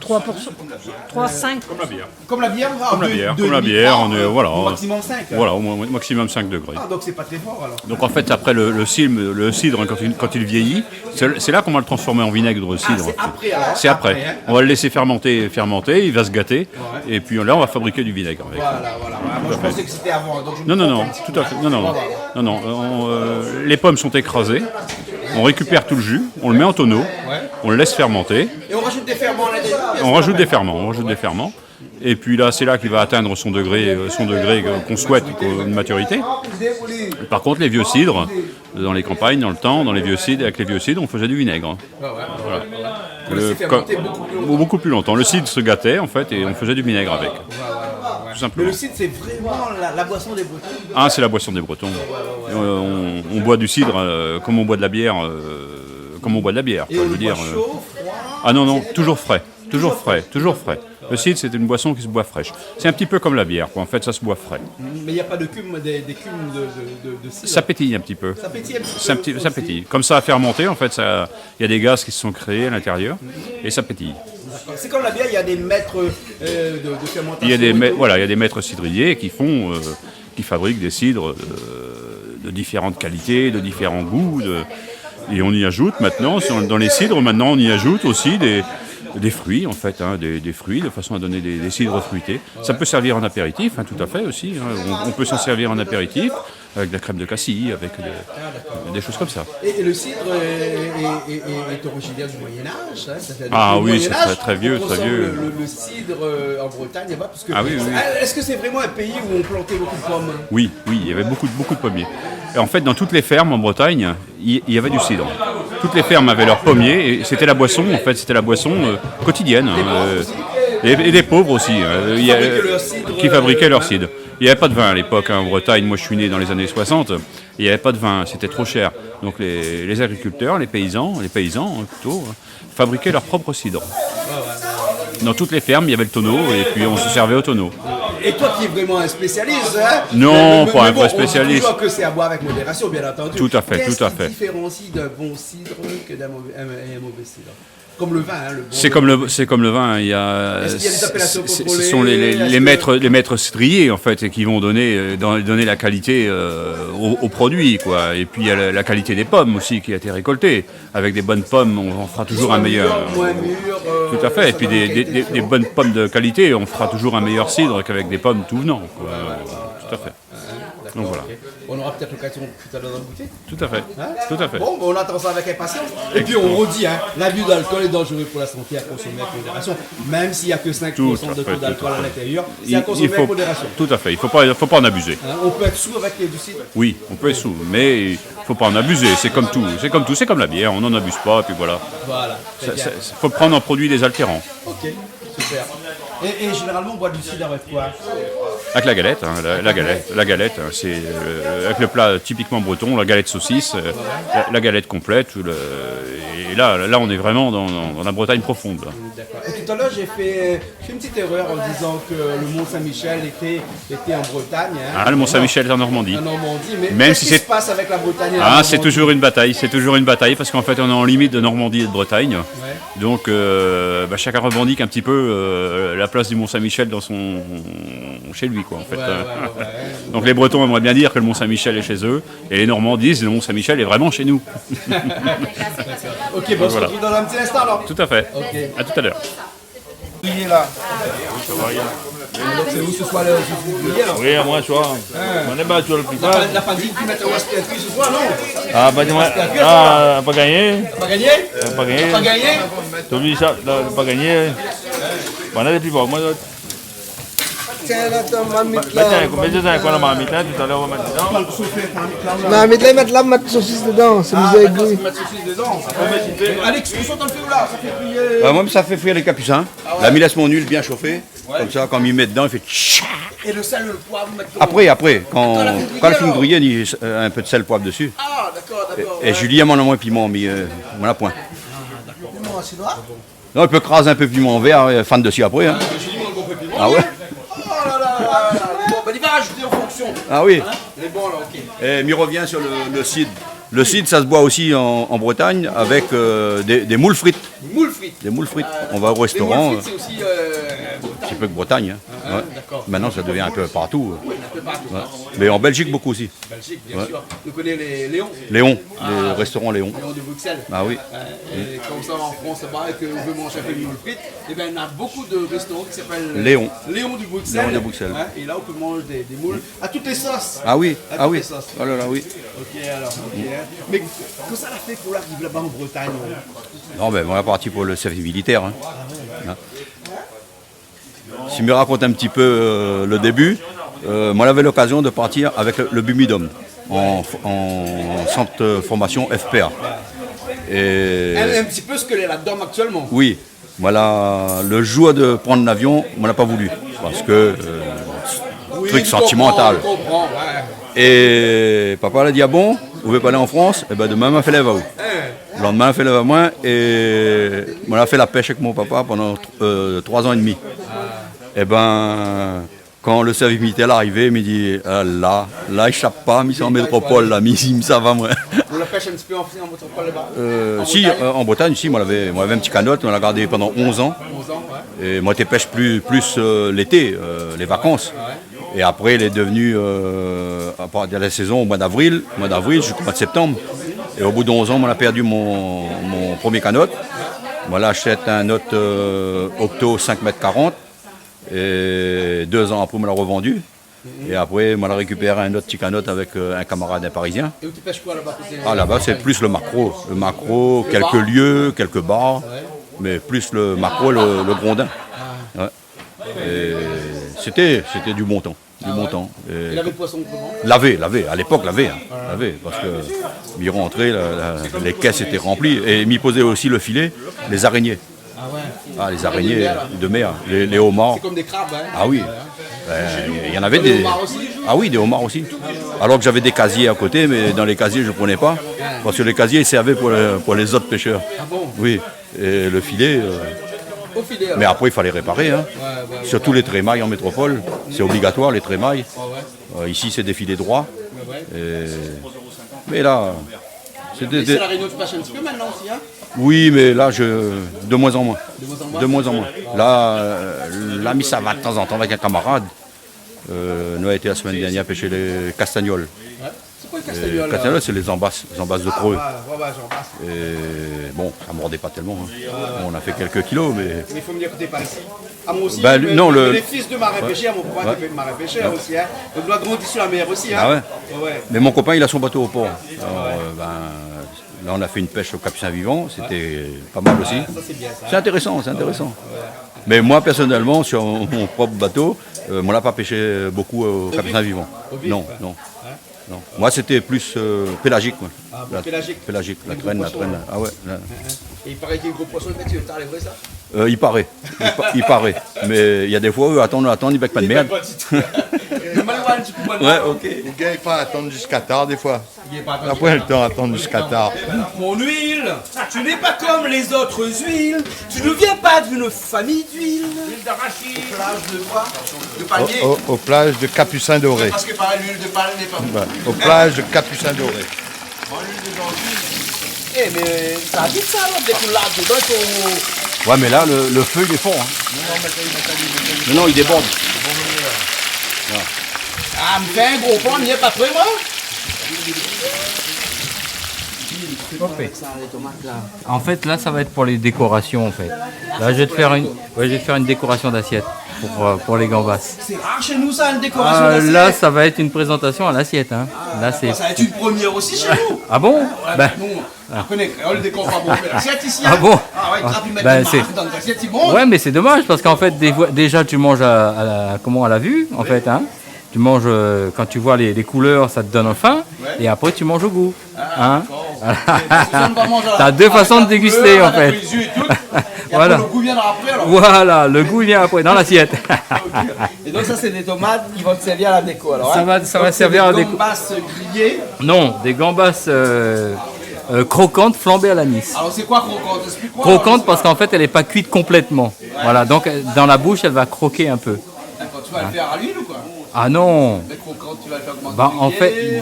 3, 5. Comme la bière. Comme la bière? Comme la bière, comme la bière, on est, voilà. Au maximum 5. Voilà, au maximum 5 degrés. Ah, donc c'est pas très fort alors. Donc en fait, après le cidre, quand il vieillit, c'est là qu'on va le transformer en vinaigre de cidre. C'est après alors? C'est après. Hein. On va le laisser fermenter, il va se gâter, et puis là on va fabriquer du vinaigre avec. Voilà. Moi je pensais que c'était avant. Donc je Non, tout à fait. Non. Les pommes sont écrasées, on récupère tout le jus, on le met en tonneau, on le laisse fermenter. Et on rajoute des ferments à l'intérieur? On rajoute des ferments. Et puis là, c'est là qu'il va atteindre son degré qu'on souhaite, une maturité. Par contre, les vieux cidres, dans les campagnes, dans le temps, avec les vieux cidres, on faisait du vinaigre. Voilà. Beaucoup plus longtemps. Le cidre se gâtait, en fait, et on faisait du vinaigre avec. Tout simplement. Mais le cidre, c'est vraiment la boisson des Bretons. Ah, c'est la boisson des Bretons. On boit du cidre comme on boit de la bière. Et on le boit chaud, froid? Ah non, toujours frais. Le cidre, c'est une boisson qui se boit fraîche. C'est un petit peu comme la bière, quoi. En fait, ça se boit frais. Mais il n'y a pas de d'écume de cidre? Ça pétille un petit peu. Ça pétille un petit peu? Ça pétille. Comme ça a fermenté, en fait, il y a des gaz qui se sont créés à l'intérieur, et ça pétille. C'est comme la bière, il y a des maîtres de fermentation. Il y a des maîtres cidriers qui fabriquent des cidres de différentes qualités, de différents goûts. Et on y ajoute maintenant, dans les cidres, maintenant on y ajoute aussi des fruits en fait, hein, des fruits de façon à donner des cidres fruités. Ça peut servir en apéritif, hein, tout à fait aussi. Hein. On peut s'en servir en apéritif avec de la crème de cassis, avec des choses comme ça. Et le cidre est originaire du Moyen-Âge. Hein, ah oui, c'est très vieux, on très vieux. Le cidre en Bretagne, parce que, ah oui, oui. Est-ce que c'est vraiment un pays où on plantait beaucoup de pommes? Oui, il y avait beaucoup de pommiers. Et en fait, dans toutes les fermes en Bretagne, il y avait du cidre. Toutes les fermes avaient leurs pommiers et c'était la boisson, en fait, c'était la boisson quotidienne. Et des pauvres aussi, qui fabriquaient leur cidre. Il n'y avait pas de vin à l'époque en Bretagne. Moi, je suis né dans les années 60. Il n'y avait pas de vin, c'était trop cher. Donc les agriculteurs, les paysans plutôt, fabriquaient leur propre cidre. Dans toutes les fermes, il y avait le tonneau et puis on se servait au tonneau. Et toi qui es vraiment un spécialiste, hein? Non, pas un vrai spécialiste. On dit que c'est à boire avec modération, bien entendu. Tout à fait, tout à fait. Qu'est-ce qui différencie d'un bon cidre que d'un mauvais cidre? Comme le vin, hein, le bon. C'est comme le vin. Il y a. Est-ce qu'il y a des appellations contrôlées? Ce sont les maîtres cidriers en fait qui vont donner la qualité au produit, quoi. Et puis il y a la qualité des pommes aussi qui a été récoltée. Avec des bonnes pommes, on fera toujours un meilleur. Moins mûr, tout à fait. Et puis des bonnes pommes de qualité, on fera toujours un meilleur cidre qu'avec des pommes tout venant. Tout à fait. Donc voilà. Okay. On aura peut-être l'occasion tout à l'heure d'en goûter. Tout à fait. Hein? Tout à fait. Bon, on attend ça avec impatience. Et puis on redit, hein, l'abus d'alcool est dangereux pour la santé à consommer avec modération. Même s'il n'y a que 5% de taux d'alcool à l'intérieur, c'est à consommer avec modération. Tout à fait. Il ne faut pas en abuser. Hein, on peut être sous avec du cidre? Oui, on peut être sous, mais il ne faut pas en abuser. C'est comme tout. C'est comme la bière. On n'en abuse pas, et puis voilà. Voilà. Il faut prendre en produit désaltérants. Ok, super. Et généralement, on boit du cidre avec quoi? Avec la galette, hein, la galette, hein, c'est avec le plat typiquement breton, la galette saucisse, la galette complète. Et là, on est vraiment dans la Bretagne profonde. Là. D'accord. Et tout à l'heure, j'ai fait une petite erreur en disant que le Mont Saint-Michel était en Bretagne. Hein, le Mont Saint-Michel est en Normandie. En Normandie, mais même qu'est-ce qui se passe avec la Bretagne et la Normandie? C'est toujours une bataille. C'est toujours une bataille parce qu'en fait, on est en limite de Normandie et de Bretagne. Ouais. Donc, chacun revendique un petit peu la place du Mont Saint-Michel chez lui, quoi, en fait. Ouais. Donc les Bretons aimeraient bien dire que le Mont Saint-Michel est chez eux, et les Normands disent que le Mont Saint-Michel est vraiment chez nous. Ok, bon, on se retrouve dans un petit instant alors. Tout à fait. Okay. À tout à l'heure. Là. Donc c'est vous ce soir le grillé alors? Oui, moi, tu vois. On est battu le plus tard. La famille qui met au Western ce soir, non? Ah, pas gagné. Pas gagné? Pas gagné? Tu oublies ça, pas gagné. On a des plus forts, moi. Tiens, là, ton marmite là. Combien de temps qu'on a marmite là? Tout à l'heure, on va mettre dedans. Marmite là, mettre là, mettre saucisse dedans. C'est misère aiguë. Mettre saucisse dedans. Alex, tu sautes un peu là, ça fait frire. Moi, ça fait frire les capucins. La milasse mon nul bien chauffée. Comme ça, quand il met dedans, il fait tchak. Et le sel, le poivre, vous mettez comment? Après, quand le film grillé, il y a un peu de sel, poivre dessus. Ah, d'accord. Et Julie, m'en a moins piment, mais on a point. Piment assez noir? Non, il peut craser un peu piment vert, fan dessus après. Hein. Ah ouais? Bon, ben il va rajouter en fonction. Ah oui. Hein, il est bon là, ok. Et m'y revient sur le cidre. Le cidre, ça se boit aussi en Bretagne avec des moules frites. Des moules frites. On va au restaurant. Les moules frites, c'est aussi un petit peu que Bretagne. Hein. Ouais. Maintenant, ça devient un peu partout. Oui, un peu partout. Ouais. Mais en Belgique, beaucoup aussi. Belgique, bien sûr. Vous connaissez les Léons? Léon, les restaurants Léon. Léon de Bruxelles. Ah oui. Et comme ça, en France, et que vous voulez manger un peu de moules frites, et bien, il y a beaucoup de restaurants qui s'appellent Léon. Léon de Bruxelles. Léon de Bruxelles. Hein, et là, on peut manger des moules à toutes les sauces. Ah oui, à toutes les sauces. Oh là là, oui. Ok, alors, ok. Mais que ça l'a fait pour l'arriver là-bas en Bretagne? Non, ben on est parti pour le service militaire. Hein. Si je me raconte un petit peu le début, moi j'avais l'occasion de partir avec le Bumidum en centre de formation FPA. Et un petit peu ce que la DOM actuellement. oui, voilà, le jour de prendre l'avion, on n'a pas voulu parce que truc sentimental. Comprends, ouais. Et papa l'a dit, ah bon, vous pouvez pas aller en France? Et ben demain, on fait l'Eva où? Le lendemain, on fait l'Eva moins et on a fait la pêche avec mon papa pendant 3 ans et demi. Et ben, quand le service militaire est arrivé, il m'a dit, là, il échappe pas, mais c'est en métropole, là, mais ça va, moi. Vous la pêche un petit peu en métropole là-bas? En Bretagne, si, moi j'avais un petit canot, on l'a gardé pendant 11 ans. 11 ans, ouais. Et moi, tu pêches plus l'été, les vacances. Et après, il est devenu, à partir de la saison, au mois d'avril jusqu'au mois de septembre. Et au bout de 11 ans, on a perdu mon premier canot. Voilà, j'achète un autre Octo 5,40 m. Et 2 ans après, on me l'a revendu. Et après, on a récupéré un autre petit canot avec un camarade, un Parisien. Et où tu pêches quoi là-bas? Ah, là-bas, c'est plus le macro. Le macro, quelques lieux, quelques bars. Mais plus le macro, le grondin. Ouais. Et c'était du bon temps. Du bon temps. Et laver le poisson comment? Laver. À l'époque, laver. Parce que m'y rentrer, les caisses étaient remplies. Et m'y posait aussi le filet, les araignées. Ah ouais. Ah, les araignées de mer, les homards. C'est comme des crabes, hein? Ah oui. Il y en avait des. Ah oui, des homards aussi. Alors que j'avais des casiers à côté, mais dans les casiers, je ne prenais pas. Parce que les casiers, ils servaient pour les autres pêcheurs. Ah bon? Oui. Et le filet. Au filet, alors. Mais après, il fallait réparer. Hein. Surtout les trémailles en métropole. C'est obligatoire, les trémailles. Ici, c'est des filets droits. Mais là. C'est la Réunion, tu pêches un petit peu maintenant aussi, hein? Oui, mais là, de moins en moins. De moins en moins. Là, l'ami, ça va de temps en temps avec un camarade. Nous a été la semaine dernière pêcher les castagnols. Ouais. C'est quoi le castagnol? Les castagnols, c'est les embasses de creux. Ouais, j'embrasse. Et bon, ça ne mordait pas tellement. Hein. On a fait quelques kilos, mais. Mais il faut me dire que t'es pas ici. Ah, moi aussi, non, les fils de marin pêcheur, mon copain qui fait marin pêcheur aussi. Hein. On doit grandir sur la mer aussi. Hein. Ah ouais. Mais mon copain, il a son bateau au port. Alors, là, on a fait une pêche au Capucin Vivant. C'était pas mal aussi. Ça, c'est bien, ça. C'est intéressant, c'est intéressant. Mais moi, personnellement, sur mon propre bateau, on n'a pas pêché beaucoup au Capucin Vivant. Non. Moi, c'était plus pélagique. Quoi. Ah, pélagique. Pélagique, la traîne. Ah ouais. Et il paraît qu'il y a un gros poisson, tu veux t'arriver ça? Il paraît. Il paraît. Mais il y a des fois, attends, il ne bec pas de merde. Ouais, ok. Le gars, il faut attendre jusqu'à tard, des fois. Après, le temps attendre jusqu'à tard. Mon huile, tu n'es pas comme les autres huiles. Tu ne viens pas d'une famille d'huile. Huile d'arachide. Plage de quoi? De palmier. Aux plages de Capucin Doré. Parce que par l'huile de palme n'est pas. Aux plages de Capucin Doré. L'huile de gentille. Eh, mais ça dit ça, là, dès qu'on l'a dedans, Ouais, mais là, le feu, il est fort. Hein. Non, il déborde. Ah, me fait un gros pont, il n'y a pas près, moi? En fait, là, ça va être pour les décorations, en fait. Là, je vais te faire une décoration d'assiette pour les gambas. C'est rare chez nous, ça, une décoration d'assiette. Là, ça va être une présentation à l'assiette. Hein. Là, ça va être une première aussi chez nous. Ah bon? On connaît créole, décore pas bon, mais l'assiette ici. Ah bon? Ah ouais, ils mettent des marques dans l'assiette, c'est bon. Ouais, mais c'est dommage, parce qu'en fait, déjà, tu manges à la vue, en fait, hein. Tu manges, quand tu vois les couleurs, ça te donne faim, et après tu manges au goût. Hein? T'as deux façons de déguster en fait. Voilà. Le goût viendra après alors. Voilà, le goût vient après dans l'assiette. Et donc ça c'est des tomates qui vont te servir à la déco alors. Ça va servir à la déco. Des gambas grillées? Non, des gambas croquantes flambées à l'anis. Alors c'est quoi croquante? Explique-moi. Croquante parce qu'en fait elle n'est pas cuite complètement. Voilà, donc dans la bouche elle va croquer un peu. D'accord, tu vas le faire à l'huile ou quoi? Ah non. Les croquantes, tu vas le faire comment? Bah, en fait,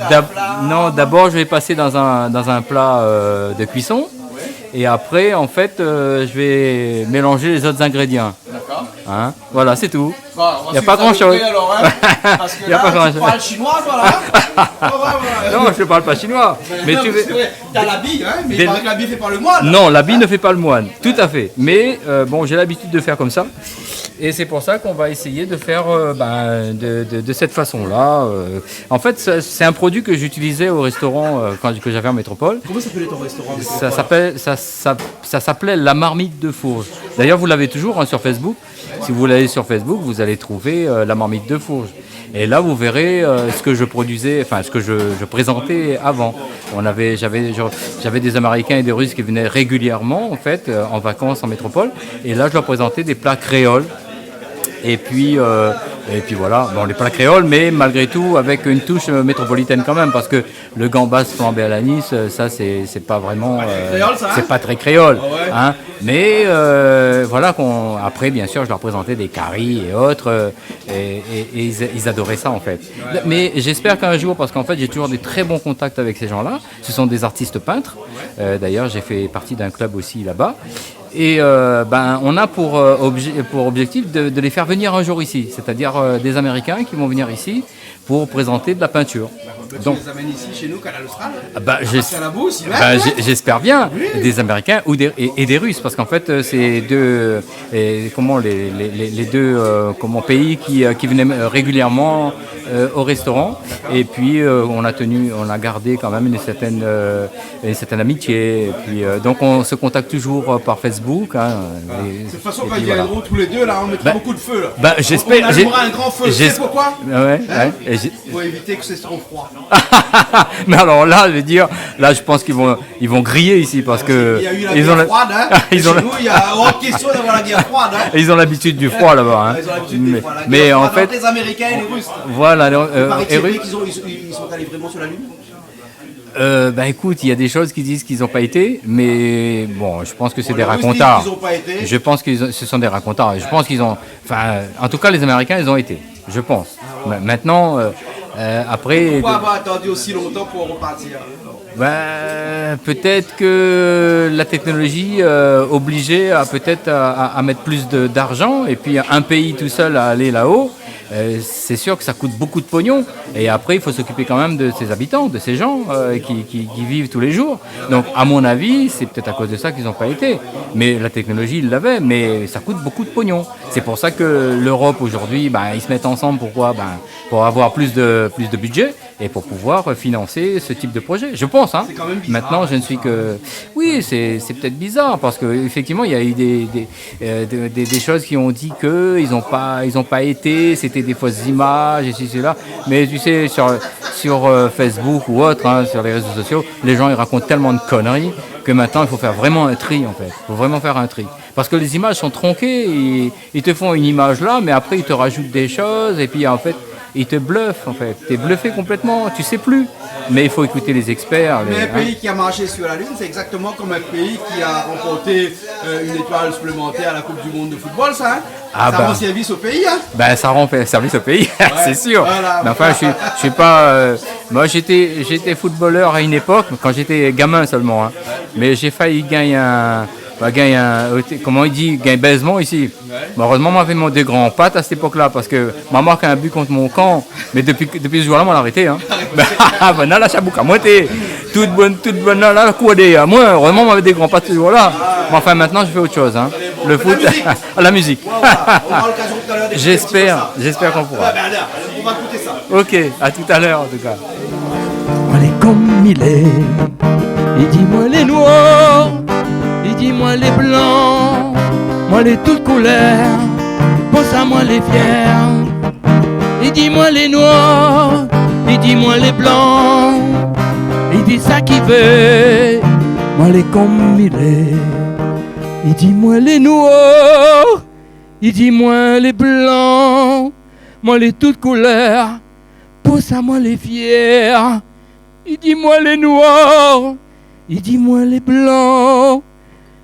d'abord je vais passer dans un plat de cuisson. Et après, en fait, je vais mélanger les autres ingrédients. D'accord. Hein? Voilà, c'est tout. Il n'y a pas grand-chose. Parce que là, tu parles chinois, toi, là? Non, je ne parle pas chinois. Mais tu as l'habit, hein? Mais il paraît que l'habit ne fait pas le moine. Non, l'habit ne fait pas le moine. Tout à fait. Mais bon, j'ai l'habitude de faire comme ça. Et c'est pour ça qu'on va essayer de faire de cette façon-là. En fait, c'est un produit que j'utilisais au restaurant que j'avais en métropole. Comment s'appelait ton restaurant? Ça s'appelait La Marmite de Fourges. D'ailleurs, vous l'avez toujours sur Facebook. Si vous l'allez sur Facebook, vous allez trouver La Marmite de Fourges. Et là, vous verrez ce que je produisais, enfin ce que je présentais avant. J'avais des Américains et des Russes qui venaient régulièrement en fait en vacances en métropole. Et là, je leur présentais des plats créoles. Et puis voilà, bon, les plats créoles, mais malgré tout avec une touche métropolitaine quand même, parce que le gambas flambé à l'anis, ça c'est pas vraiment, c'est pas très créole, hein. Mais voilà, après bien sûr je leur présentais des caries et autres, et ils adoraient ça en fait. Mais j'espère qu'un jour, parce qu'en fait j'ai toujours des très bons contacts avec ces gens-là, ce sont des artistes peintres, d'ailleurs j'ai fait partie d'un club aussi là-bas. Et on a pour objectif de les faire venir un jour ici, c'est-à-dire des Américains qui vont venir ici pour présenter de la peinture. Donc, tu les amènes ici chez nous, Canal Austral. J'espère la bourse, j'espère bien, des Américains et des Russes, parce qu'en fait, c'est deux, les deux pays qui venaient régulièrement au restaurant. Et puis, on a gardé quand même une certaine amitié. Et puis, donc, on se contacte toujours par Facebook. Hein, de toute façon, quand ils viendront tous les deux, là, on mettra beaucoup de feu. Là. J'espère. On allumera un grand feu. Tu sais pourquoi Pour éviter que c'est trop froid. Mais alors là, je veux dire, là, je pense qu'ils vont griller ici parce que il y a eu la guerre froide. Hein. Chez nous, il y a hors question d'avoir la guerre froide. Hein. Ils ont l'habitude du froid là-bas. Hein. Ils ont l'habitude du froid. Mais en fait, les Américains et les Russes. Voilà. Et Russes. Ils sont allés vraiment sur la Lune. Écoute, il y a des choses qui disent qu'ils n'ont pas été, mais bon, je pense que c'est des racontards. Je pense que ce sont des racontards. Je pense qu'ils ont, en tout cas, les Américains, ils ont été. Je pense. Maintenant. Après, pourquoi avoir attendu aussi longtemps pour repartir? Peut-être que la technologie obligeait à mettre plus d'argent, et puis un pays tout seul à aller là-haut, c'est sûr que ça coûte beaucoup de pognon. Et après, il faut s'occuper quand même de ses habitants, de ces gens qui vivent tous les jours. Donc, à mon avis, c'est peut-être à cause de ça qu'ils n'ont pas été. Mais la technologie, ils l'avaient, mais ça coûte beaucoup de pognon. C'est pour ça que l'Europe, aujourd'hui, ils se mettent ensemble. Pourquoi? Pour avoir plus de budget et pour pouvoir financer ce type de projet. Je pense. Hein. Maintenant, je ne suis que... Oui, c'est peut-être bizarre parce qu'effectivement, il y a eu des choses qui ont dit qu'ils n'ont pas été, c'était des fausses images, et cela. Mais tu sais, sur Facebook ou autre, hein, sur les réseaux sociaux, les gens ils racontent tellement de conneries que maintenant, il faut faire vraiment un tri, en fait. Il faut vraiment faire un tri. Parce que les images sont tronquées, ils te font une image là, mais après, ils te rajoutent des choses, et puis en fait, ils te bluffent, en fait. Tu es bluffé complètement, tu sais plus. Mais il faut écouter les experts. Mais un pays qui a marché sur la Lune, c'est exactement comme un pays qui a remporté une étoile supplémentaire à la Coupe du Monde de football, ça. Hein. Ça rend service au pays. Hein. Ça rend service au pays, c'est sûr. Voilà, mais enfin, je suis pas... moi, j'étais footballeur à une époque, quand j'étais gamin seulement. Hein. Mais j'ai failli gagner comment il dit, gagner baisement ici. Heureusement, moi, j'avais des grands pattes à cette époque-là, parce que ma marque a un but contre mon camp, mais depuis ce jour-là, on l'a arrêté. Hein. Là, la chabouka, moi, t'es toute bonne, là, la couadée. Moi, heureusement, on avait des grands pattes ce jour-là. Mais enfin, maintenant, je fais autre chose. Hein. Le foot, la musique. J'espère qu'on pourra. On va écouter ça. Ok, à tout à l'heure, en tout cas. Moi, les comme il est, il dit moi les noirs. Il dit moi les blancs, moi les toutes couleurs, pense à moi les fiers. Il dit moi les noirs, il dit moi les blancs, il dit ça qui veut, moi les comme il est. Il dit moi les noirs, il dit moi les blancs, moi les toutes couleurs, pense à moi les fiers. Il dit moi les noirs, il dit moi les blancs.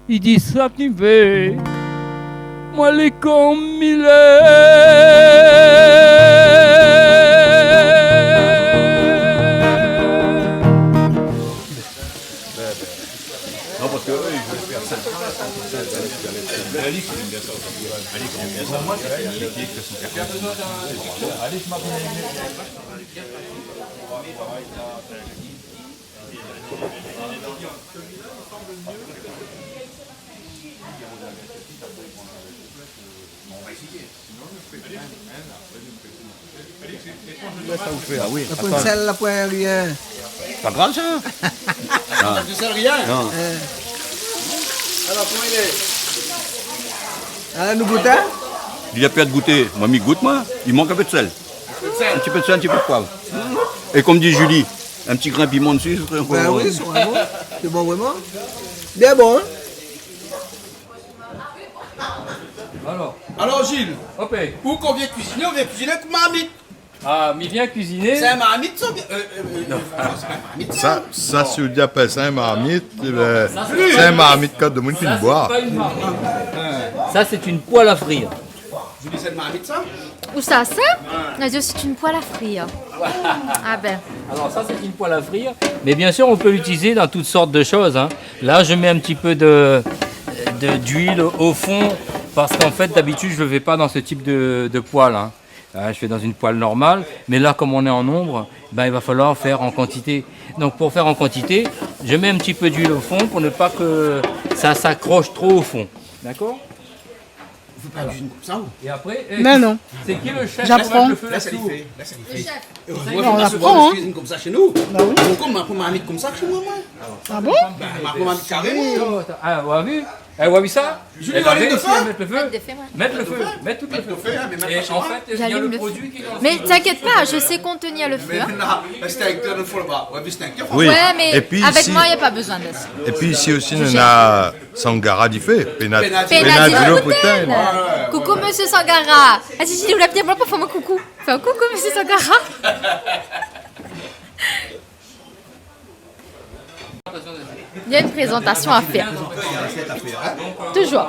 Il dit ça tu veux, moi les comme il Non, parce que eux, ils veulent faire ça. Alix, il aime bien ça. Alix, il aime bien ça. Moi, Ça vous fait, oui. La pointe sel, la pointe rien. Pas grave ça. Tu sais rien. Non. Alors, comment il est? Alors, nous goûtons? Il a pas de goûter. Moi, il goûte, moi. Il manque un peu de sel. Un petit peu de sel, un petit peu de poivre. Et comme dit Julie, un petit grain de piment dessus, ce serait encore... Ben oui, c'est vraiment. C'est bon, vraiment. Bien bon, hein? Alors Gilles, Okay. où qu'on vient cuisiner, on vient cuisiner avec marmite. Ah, mais viens cuisiner. C'est un marmite, ça? Non, c'est pas un marmite, ça. Ça, si vous appelez ça un marmite, c'est un marmite quand de monde finit de boire. Ça, c'est une poêle à frire. Vous dites c'est une marmite, ça? Où ça, c'est? C'est une poêle à frire. Ah ben. Alors ça, c'est une poêle à frire. Mais bien sûr, on peut l'utiliser dans toutes sortes de choses. Hein. Là, je mets un petit peu d'huile au fond, parce qu'en fait, d'habitude, je ne le fais pas dans ce type de poêle. Hein. Je fais dans une poêle normale, mais là, comme on est en nombre, il va falloir faire en quantité. Donc pour faire en quantité, je mets un petit peu d'huile au fond pour ne pas que ça s'accroche trop au fond. D'accord ? Vous parlez d'une comme ça ou? Et après, Non. c'est qui le chef? J'apprends. Là, ça lui fait. On apprend, hein. Cuisine comme ça chez nous. Bah oui. Pourquoi ma première amie comme ça chez moi? Ah bon? Ma première amie carrément. Ah, vous avez vu? Vous avez vu ça? Je lui allume le feu. Mettre le feu. Mettre le feu. Mettre tout le feu. Et en fait, il y a le produit qui est dans le Mais feu. t'inquiète pas, je sais contenir le feu. Hein. Oui. Ouais, mais Et puis avec ici- moi, il n'y a pas besoin de ça. Et puis ici aussi, on a Sangara di fait. Penadilo Potel. Coucou, monsieur Sangara. Ah, si, je voulais bien pour faire mon coucou. Fais un coucou, monsieur Sangara. Il y a une présentation à faire. Toujours.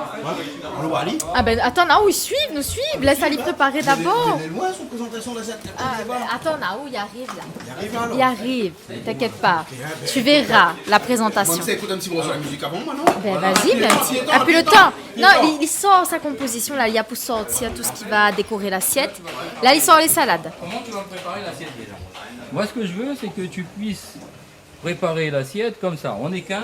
Ah ben attends, Naou, ils suivent, nous suivent. Laisse aller préparer d'abord. Attends, Naou, il arrive là. Il arrive, t'inquiète pas. Tu verras la présentation. Écoute un petit morceau de musique avant, maintenant. Ben vas-y, ben. Ah, puis le temps. Non, il sort sa composition là. Il y a pour sortir tout ce qui va décorer l'assiette. Là, il sort les salades. Comment tu vas préparer l'assiette déjà? Moi, ce que je veux, c'est que tu puisses préparer l'assiette comme ça. On est 15.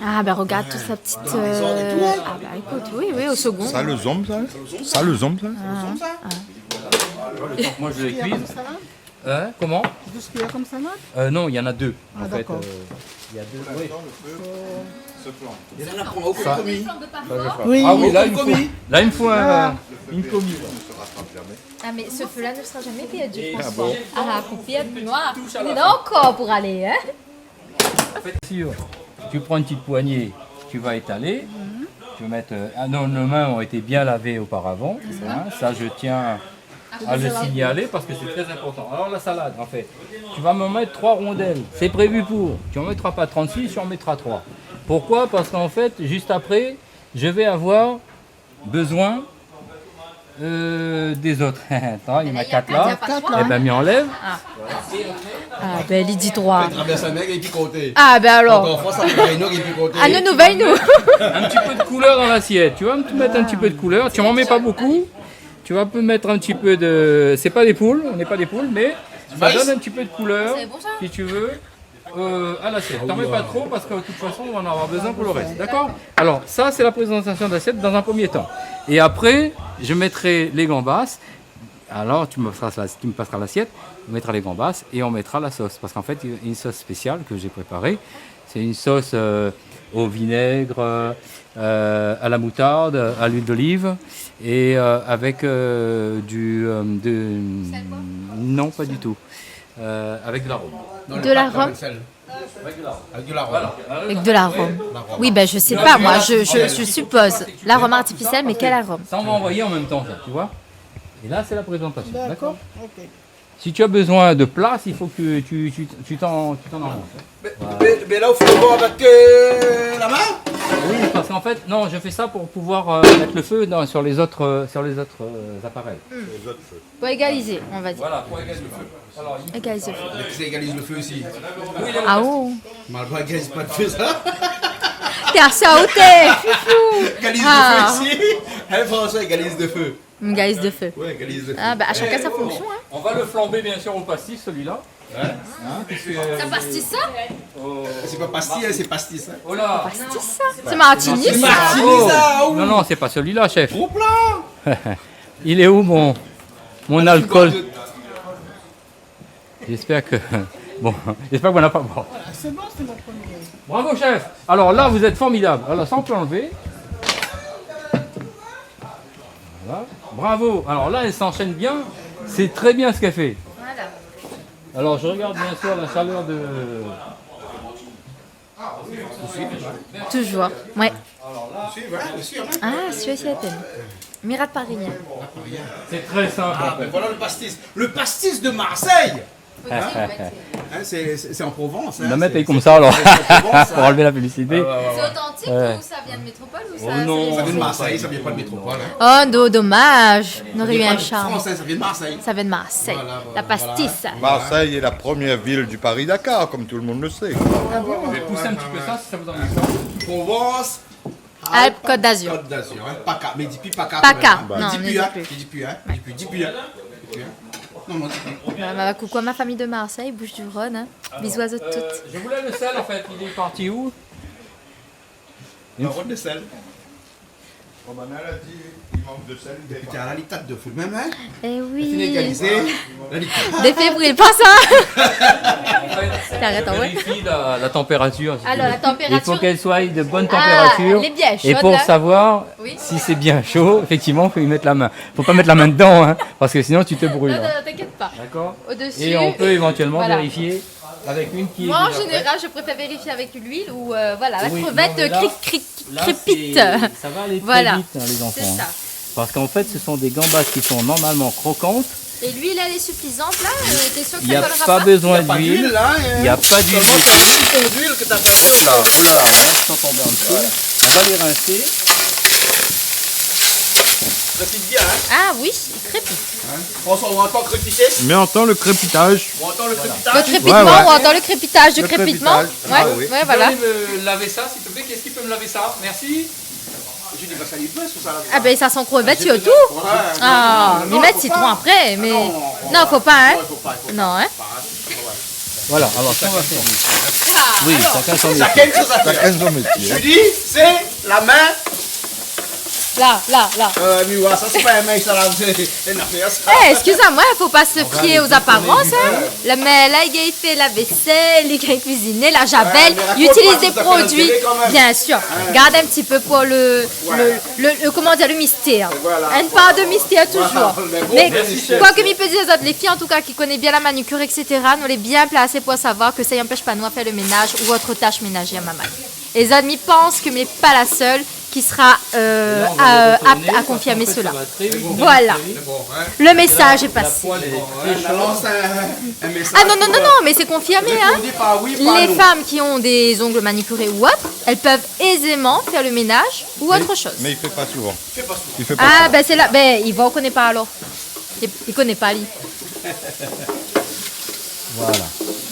Ah ben regarde toute sa petite... Ah ben écoute, oui, au second. Ça le zombe, ça? Ça le zombe, ça? Moi, je les cuise. Comment? Tout ce qu'il y a comme salade? Non, il y en a deux. Ah, en fait, d'accord. il y a deux. Oui. Oui. Ah oui, là, il me faut une commis. Ah mais ce feu-là ne sera jamais perdu, François. Ah la paupiette noire. Il est là encore pour aller, hein? En fait, tu prends une petite poignée, tu vas étaler. Tu vas mettre... nos mains ont été bien lavées auparavant. Ça, je tiens à le signaler parce que c'est très important. Alors la salade, en fait, tu vas me mettre 3 rondelles. C'est prévu pour. Tu n'en mettras pas 36, tu en mettras 3. Pourquoi? Parce qu'en fait, juste après, je vais avoir besoin des autres. Attends, il y en a 4 là. Eh ben, m'y enlève. Ah ben, il dit droit. Traverse un mec et picoté. Ah ben alors. Ah, nous nouvelles, nous. Un petit peu de couleur dans l'assiette. Tu vas me mettre un petit peu de couleur. Tu m'en mets pas beaucoup. Tu vas mettre un petit peu de... C'est pas des poules, on n'est pas des poules, mais ça donne un petit peu de couleur, si tu veux, à l'assiette. T'en mets pas trop parce que de toute façon, on va en avoir besoin pour le reste. D'accord? Alors, ça, c'est la présentation d'assiette dans un premier temps. Et après, je mettrai les gambas. Alors, tu me passeras l'assiette, on mettra les gambas et on mettra la sauce. Parce qu'en fait, il y a une sauce spéciale que j'ai préparée. C'est une sauce au vinaigre, à la moutarde, à l'huile d'olive et avec non, pas du tout. Avec de l'arôme. De l'arôme. Avec de l'arôme. Avec de l'arôme. Oui, ben je sais pas, moi, je suppose. L'arôme artificiel, mais quel arôme? Ça, on va envoyer en même temps, ça, tu vois. Et là, c'est la présentation. D'accord? Si tu as besoin de place, il faut que tu t'en envoies. Mais là, il faut le voir avec la main? Oui, parce qu'en fait, non, je fais ça pour pouvoir mettre le feu sur les autres appareils. Pour égaliser, on va dire. Voilà, pour égaliser le feu. Alors, égaliser le feu. Qui égalise le feu ici? Ah oh. Malgré égalise pas de feu, ça? T'es à sauter, fifou. Égalise de feu ici. Elle François égalise de feu. Une égalise de feu. Ouais, égalise de feu. Ah bah à chacun sa fonction, hein. On va le flamber bien sûr au pastis, celui-là. Ça pastis ça? C'est pas pastis, c'est pastis. Oh là! Pastis ça? C'est martini ça? C'est martini ça! Non, non, c'est pas celui-là, chef. Il est où mon alcool? J'espère que... Bon, j'espère qu'on n'a pas boire. C'est bon, c'est mon premier. Bravo, chef! Alors là, vous êtes formidable. Alors ça, on peut enlever. Voilà. Bravo! Alors là, elle s'enchaîne bien. C'est très bien ce qu'elle fait. Voilà. Alors, je regarde bien sûr la chaleur de... Toujours, ouais. Ah, celui-ci est Mirat parisien. C'est très simple. Ah, ben voilà le pastis. Le pastis de Marseille! Hein, c'est en Provence. On va mettre comme ça alors, pour enlever la publicité. C'est authentique ou ça vient de métropole ou ça? non, ça vient de Marseille, ça vient pas de métropole. Oh non, dommage. On aurait eu un charme. Français, ça vient de Marseille. Ça vient de Marseille. Voilà, La pastis. Marseille est la première ville du Paris-Dakar, comme tout le monde le sait. Je vais pousser un petit peu ça si ça vous ennuie pas. Provence, Côte d'Azur. Côte d'Azur, hein. PACA, mais dis plus PACA. PACA, quand même, non, hein. ne Dis dis plus, hein. plus. Dis plus, hein. Dis plus, hein. Non, non, dis plus. Coucou à ma famille de Marseille, Bouches-du-Rhône. Hein. Bisous à toutes. Je voulais le sel en fait, il est parti où? Une ronde de sel. Oh, ben, elle a dit, il manque de sel. Putain, la litate de feu, même, hein. Eh oui. Sénégalisé. La litate. Des fébriles, pas ça. Je vérifie la température. si Alors, tu veux. la température. Il faut qu'elle soit de bonne température. elle est bien Et chaude, pour là. savoir Oui. si c'est bien chaud, effectivement, il faut y mettre la main. Faut pas mettre la main dedans, hein, parce que sinon tu te brûles. Non, hein. non, t'inquiète pas. D'accord. Au-dessus. Et on peut éventuellement Voilà. vérifier avec une qui est Moi, en déjà général, je préfère vérifier avec l'huile ou voilà, la Oui, crevette non, mais là- là, crépite. Ça va aller très Voilà. vite, hein, les enfants. C'est ça. hein. Parce qu'en fait, ce sont des gambas qui sont normalement croquantes. Et l'huile, elle est suffisante là T'es sûr que Il n'y ça a collera pas besoin Pas d'huile. d'huile, là. Il n'y a pas d'huile. Seulement, c'est un petit peu d'huile que t'as besoin. Là, voilà, hein, sans tomber en dessous. On va les rincer. Crépite bien, hein. Ah oui, il crépite. François, on entend crépiter. Mais entend le crépitage. On entend le crépitage. Le crépitement, Ouais, ouais. on entend le crépitage du Le crépitement. crépitage. Ouais, Ah oui. ouais, voilà. me laver ça, s'il te plaît? Qu'est-ce qui peut me laver ça? Merci. Je dis, bah, ça lui plaît, sous ça. Ah ben ça sent crevette surtout. Ouais. Ah, Non, ils mettent faut citron pas. après, mais non, faut pas, hein. Non, hein. Voilà, alors ça va faire. Oui, chacun son Ça métier. a quelque chose à faire. Chacun son métier. Je dis, c'est la main. Là. Mais ouais, ça, c'est pas la main, ça, là. C'est une affaire, ça. Eh, excusez-moi, faut pas se fier aux apparences, hein. Mais là, il fait la vaisselle, il cuisine, la javel, mais raconte il utilise pas des tout à fait la produits, télé, quand même. bien sûr. Garde un petit peu pour comment dire, le mystère. Une part de mystère toujours. Mais quoi que m'y peut dire, les filles, en tout cas, qui connaissent bien la manucure, etc., nous les bien placées pour savoir que ça n'empêche pas nous à faire le ménage ou autre tâche ménagère, maman. Et les amis pensent que mais pas la seule qui sera apte à confirmer cela. Voilà. Le message est passé. On lance un message. Ah non, mais c'est confirmé. Hein. Répondez par oui, par Les non. femmes qui ont des ongles manicurés ou autres, elles peuvent aisément faire le ménage ou autre chose. Mais il fait pas souvent. Fais pas souvent. Il fait pas Ah, souvent. ben c'est là. Ben, il va, on connaît pas alors. Il connaît pas, lui. Voilà.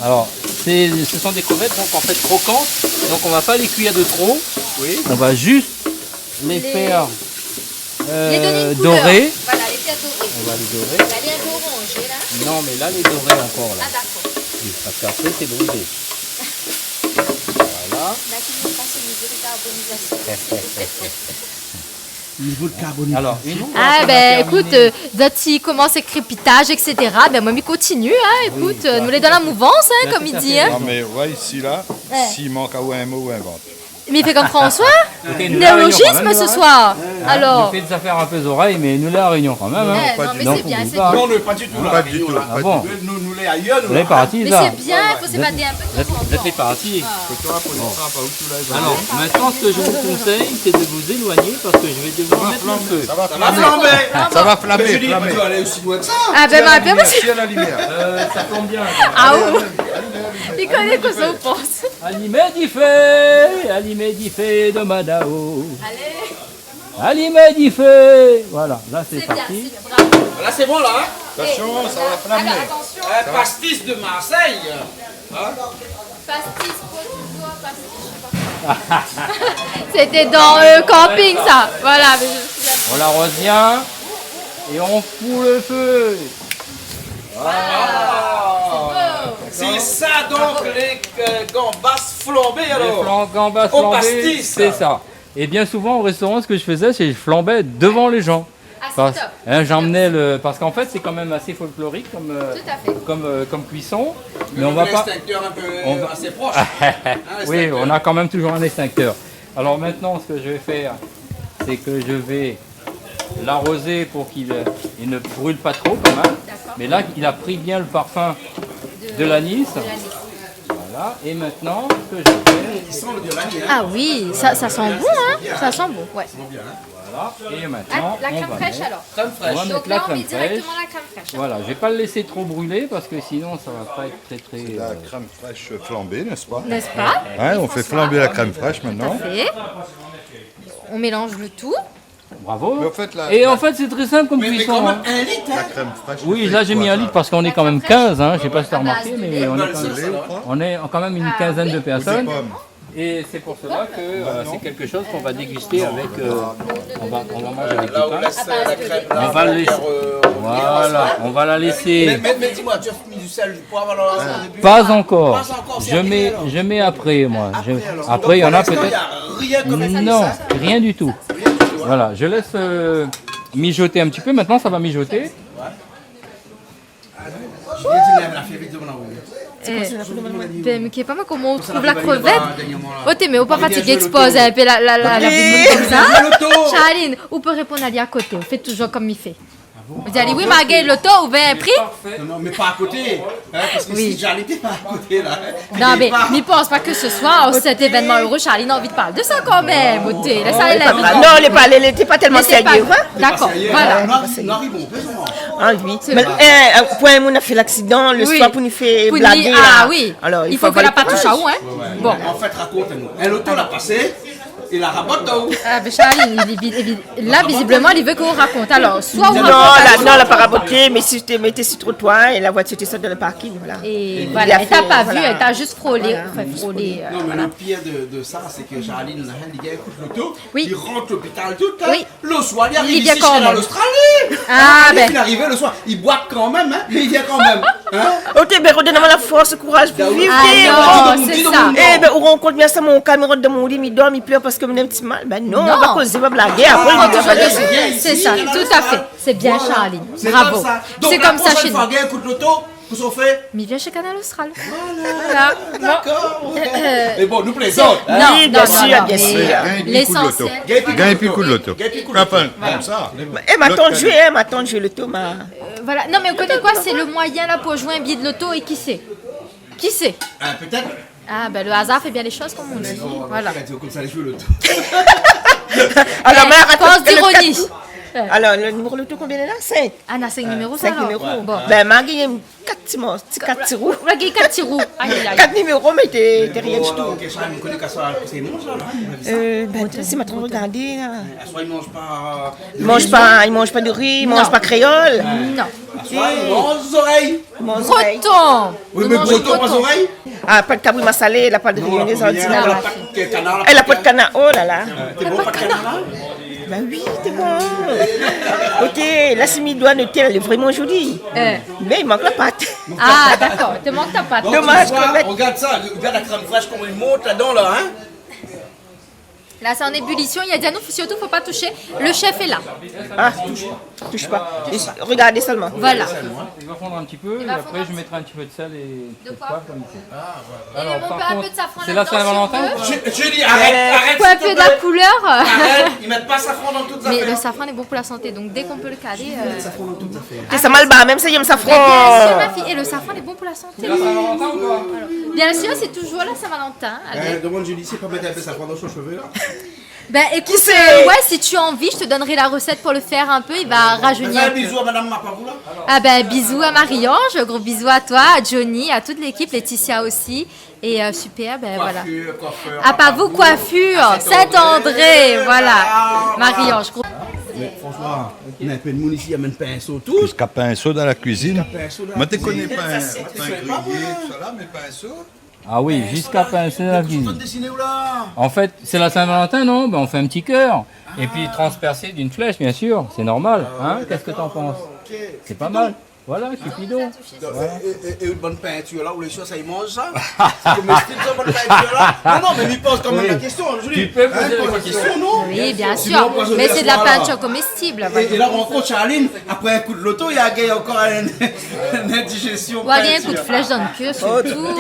Alors, ce sont des crevettes donc en fait croquantes. Donc on va pas les cuire de trop. Oui. On va juste les faire Les donner une couleur. dorer. Voilà, les faire dorer. On va les dorer. Là, les un peu orangé, là. Non, mais là les dorer encore là. Ah, d'accord. Oui, parce qu'après c'est brûlé. Voilà. Là, tu me passes au niveau de carbonisation. Niveau de carbonisation. Alors, une fois Ah, qu'on a ben terminé- écoute, Dati commence le crépitage, etc. Ben moi, il continue, hein. Écoute, nous les dans la mouvance, hein, comme il dit, hein. Non, mais ouais, ici, là, Ouais. s'il manque à un mot, invente. Mais il fait comme François. Ok, nous la réunion quand Néologisme même, ce hein. soir. Hein, Alors. nous fait des affaires un peu aux oreilles, mais nous la réunion quand même. Hein. Eh, non, mais Donc, c'est bien, oublie c'est pas, hein. bien. Non, pas du tout, là. Pas du tout. Ah bon? Nous les ailleurs, nous. Vous êtes partis Mais là. c'est bien, il faut s'évader un peu de temps en Vous êtes les temps. partis. Ah. Alors, maintenant, ce que je vous conseille, c'est de vous éloigner parce que je vais devoir mettre le feu. Ça va Ça va flammer. flamber. Ça va Mais flammer, je dis, flammer. tu vas aller aussi loin que ça. Ah, ben ma bien, Si à la lumière. Ça tombe bien. Ah, ouh. Il connaît quoi ça, on pense. Allumé du feu de Madao. Allez. Allumé du feu. Voilà, là c'est C'est bien, parti. c'est bien, bravo. Là, c'est bon, là. Hein. Attention, ça va flammer. Alors, attention. Pastis de Marseille. Pastis, toujours, pastis, je sais pas. C'était dans camping, ça. Voilà, mais je me souviens. On l'arrose bien et on fout le feu. C'est ça, donc, les gambas flambées, Les alors. gambas Au flambés, pastis. c'est ça. Et bien souvent au restaurant, ce que je faisais, c'est que je flambais devant les gens. Ah, c'est Parce, top. j'emmenais le, parce qu'en fait, c'est quand même assez folklorique comme, Tout à fait. comme cuisson. Mais on va pas. L'extincteur un peu on va- assez proche. Oui, l'extincteur. on a quand même toujours un extincteur. Alors maintenant, ce que je vais faire, c'est que je vais l'arroser pour qu'il il ne brûle pas trop quand même. Mais là, il a pris bien le parfum de l'anis. Voilà. Et maintenant, ce que je vais faire, Il sent le de l'année, hein. Ah oui, ça sent bon, hein. Ça sent bon, ouais. voilà. Et Ah, maintenant, la on crème va fraîche mettre, alors. Crème on va fraîche. mettre Donc la là, on met crème fraîche. directement la crème fraîche. hein. Voilà, je vais pas le laisser trop brûler parce que sinon ça va pas être très très. La crème fraîche flambée, n'est-ce pas? N'est-ce pas? Ouais, on fait flamber la crème fraîche Tout à maintenant. fait. On mélange le tout. Bravo. Mais en fait, la- Et en fait, c'est très simple comme Mais cuisson. quand même hein. 1 litre, La hein. crème fraîche. Oui, c'est là j'ai quoi, mis un ça? litre parce qu'on est quand même 15, hein. Je sais pas si tu as remarqué, mais on est, quand Dans le même, sauce, alors. on est quand même une quinzaine de Ou des personnes. pommes. Et c'est pour cela que c'est quelque chose qu'on va déguster avec. On va manger avec du pain. On va le laisser. Voilà, on va la laisser. Mais dis-moi, tu as mis du sel, du poivre alors au début? Pas encore. Je mets après, moi. Après, il y en a peut-être. Non, rien du tout. Voilà, je laisse mijoter un petit peu. Maintenant, ça va mijoter. Mais pas mal comment on trouve la crevette. Oh, mais on peut fatiguer, expose un peu la vie comme ça. Charline, on peut répondre à lui à côté. On fait toujours comme il fait. Vous allez, oui, ma gueule, l'auto, vous avez un prix? Non, mais pas à côté. Parce que si Charline n'était pas à côté, là. Non, mais n'y pense pas que ce soir, cet événement heureux, Charline a envie de parler de ça quand même. Non, elle n'était pas tellement sérieuse. D'accord, voilà. Ah oui. Pour on a fait l'accident, le soir pour nous faire blaguer. Ah oui. Alors, il faut que la pas touche à où, hein? Bon. En fait, raconte-nous. L'auto l'a passé. Il a raboté où? Ah, mais Charline, là, visiblement, il veut qu'on raconte. Alors, soit on raconte. Non, elle n'a pas raboté, mais si je te mettais sur le trottoir et la voiture était sortie dans le parking, voilà. Et voilà, elle t'a pas vu, elle t'a juste frôlé. Non, mais le pire de ça, c'est que Charline, il écoute l'auto, il rentre l'hôpital tout le temps. Le soir, il arrive ici dans l'Australie. Ah, ben. Il est arrivé le soir, il boit quand même, hein, mais il vient quand même. Ok, ben redonnez-moi la force, le courage pour vivre. Ah non, c'est ça. Eh ben, on rencontre bien ça, mon caméra de mon lit, il dort, il pleure parce que mon petit mal. Ben non, on va causer, on va blaguer. C'est ça, tout à fait. C'est bien, Charline. Bravo. C'est comme ça chez nous. Écoute l'auto. Qu'est-ce qu'on fait? Mais viens chez Canal Austral. Voilà. D'accord. Mais bon, nous plaisons. Oui, bien sûr, bien sûr. L'essentiel. Gagne et puis coup de l'auto. Comme ça. Eh, ma tante joué l'auto. Voilà. Non, mais vous connaissez quoi? C'est le moyen là pour jouer un billet de l'auto et qui sait? Qui sait? Peut-être. Ah, ben le hasard fait bien les choses, comme on dit. Voilà. Comme ça, les jouer l'auto. Alors, mais pense d'ironie. Alors, le numéro de l'auto, combien est là? 5. Ah, on a 5 numéros, ça. 5 numéros. Bon. Ben, ma gueule, 4 petits roues. La gueule, 4 petits roues. 4 numéros, mais t'es rien du tout. Ok, ça, on connaît qu'à ça, c'est bon, ça, ben, c'est ma trop regardé, là. Soit il mange pas. Il mange pas de riz, il mange pas créole. Non. Soit il mange aux oreilles. Breton. Oui, mais breton, pas aux oreilles. Ah, pas de cabri massalé, elle a pas de riz, ordinaire. Elle a pas de canard, oh là là. T'es bon, pas de canard? Ben oui, t'es bon. Ok, la semi-doigt notée, elle est vraiment jolie. Mais il manque la pâte. Ah, d'accord, il te manque ta pâte. Dommage. Regarde ça, regarde la crème fraîche, comment il monte là-dedans, là, hein. Là, c'est en ébullition. Il a dit à nous, surtout, faut pas toucher. Le chef est là. Ah, touche pas. Regardez seulement. Voilà. Il va fondre un petit peu, et après, je mettrai un petit peu de sel et de poivre comme il fait. Alors, on peut un peu de safran c'est la Saint-Valentin? Je dis, arrête. Faut un peu de la couleur. Arrête, ils mettent pas safran dans toute l'affaire. Mais le safran est bon pour la santé, donc dès qu'on peut le caler. Safran dans toute l'affaire. Ça mal bas, même ça, il y a le safran. Bien sûr, ma fille. Et le safran est bon pour la santé. C'est la Saint-Valentin ou quoi? Bien sûr, c'est toujours la Saint-Valentin. Demande Julie, c'est pas mettre un peu de safran dans son cheveu, là. Ben écoute, si tu as envie, je te donnerai la recette pour le faire un peu. Il va rajeunir. Un bisou à Madame Maparoula. Ah ben bisous à Marie-Ange, gros bisous à toi, à Johnny, à toute l'équipe, Laetitia aussi. Et super, ben voilà. Coiffeur. Ah pas vous, coiffure, Saint-André, voilà. Marie-Ange. Mais François, il y a un peu de monde ici, il y a même pinceau, tout. Jusqu'à pinceau dans la cuisine. Moi, tu connais pas un grillé, ça là, mais pinceau. Ah oui, jusqu'à pincer la cuisine. En fait, c'est la Saint-Valentin, non? Ben, on fait un petit cœur. Et puis transpercé d'une flèche, bien sûr. C'est normal. Hein? Qu'est-ce que t'en penses? C'est pas mal. Voilà, Cupidon. Et une bonne peinture là, où les choses, ça y mange ça? C'est comestible ça, bonne peinture là? Non, mais il pose quand même la question, Julie. Tu peux poser la question, non? Oui, bien sûr. Mais c'est de la peinture comestible. Et là, on rencontre Charline, après un coup de loto, il y a encore une indigestion. Ou un coup de flèche dans le cœur, surtout.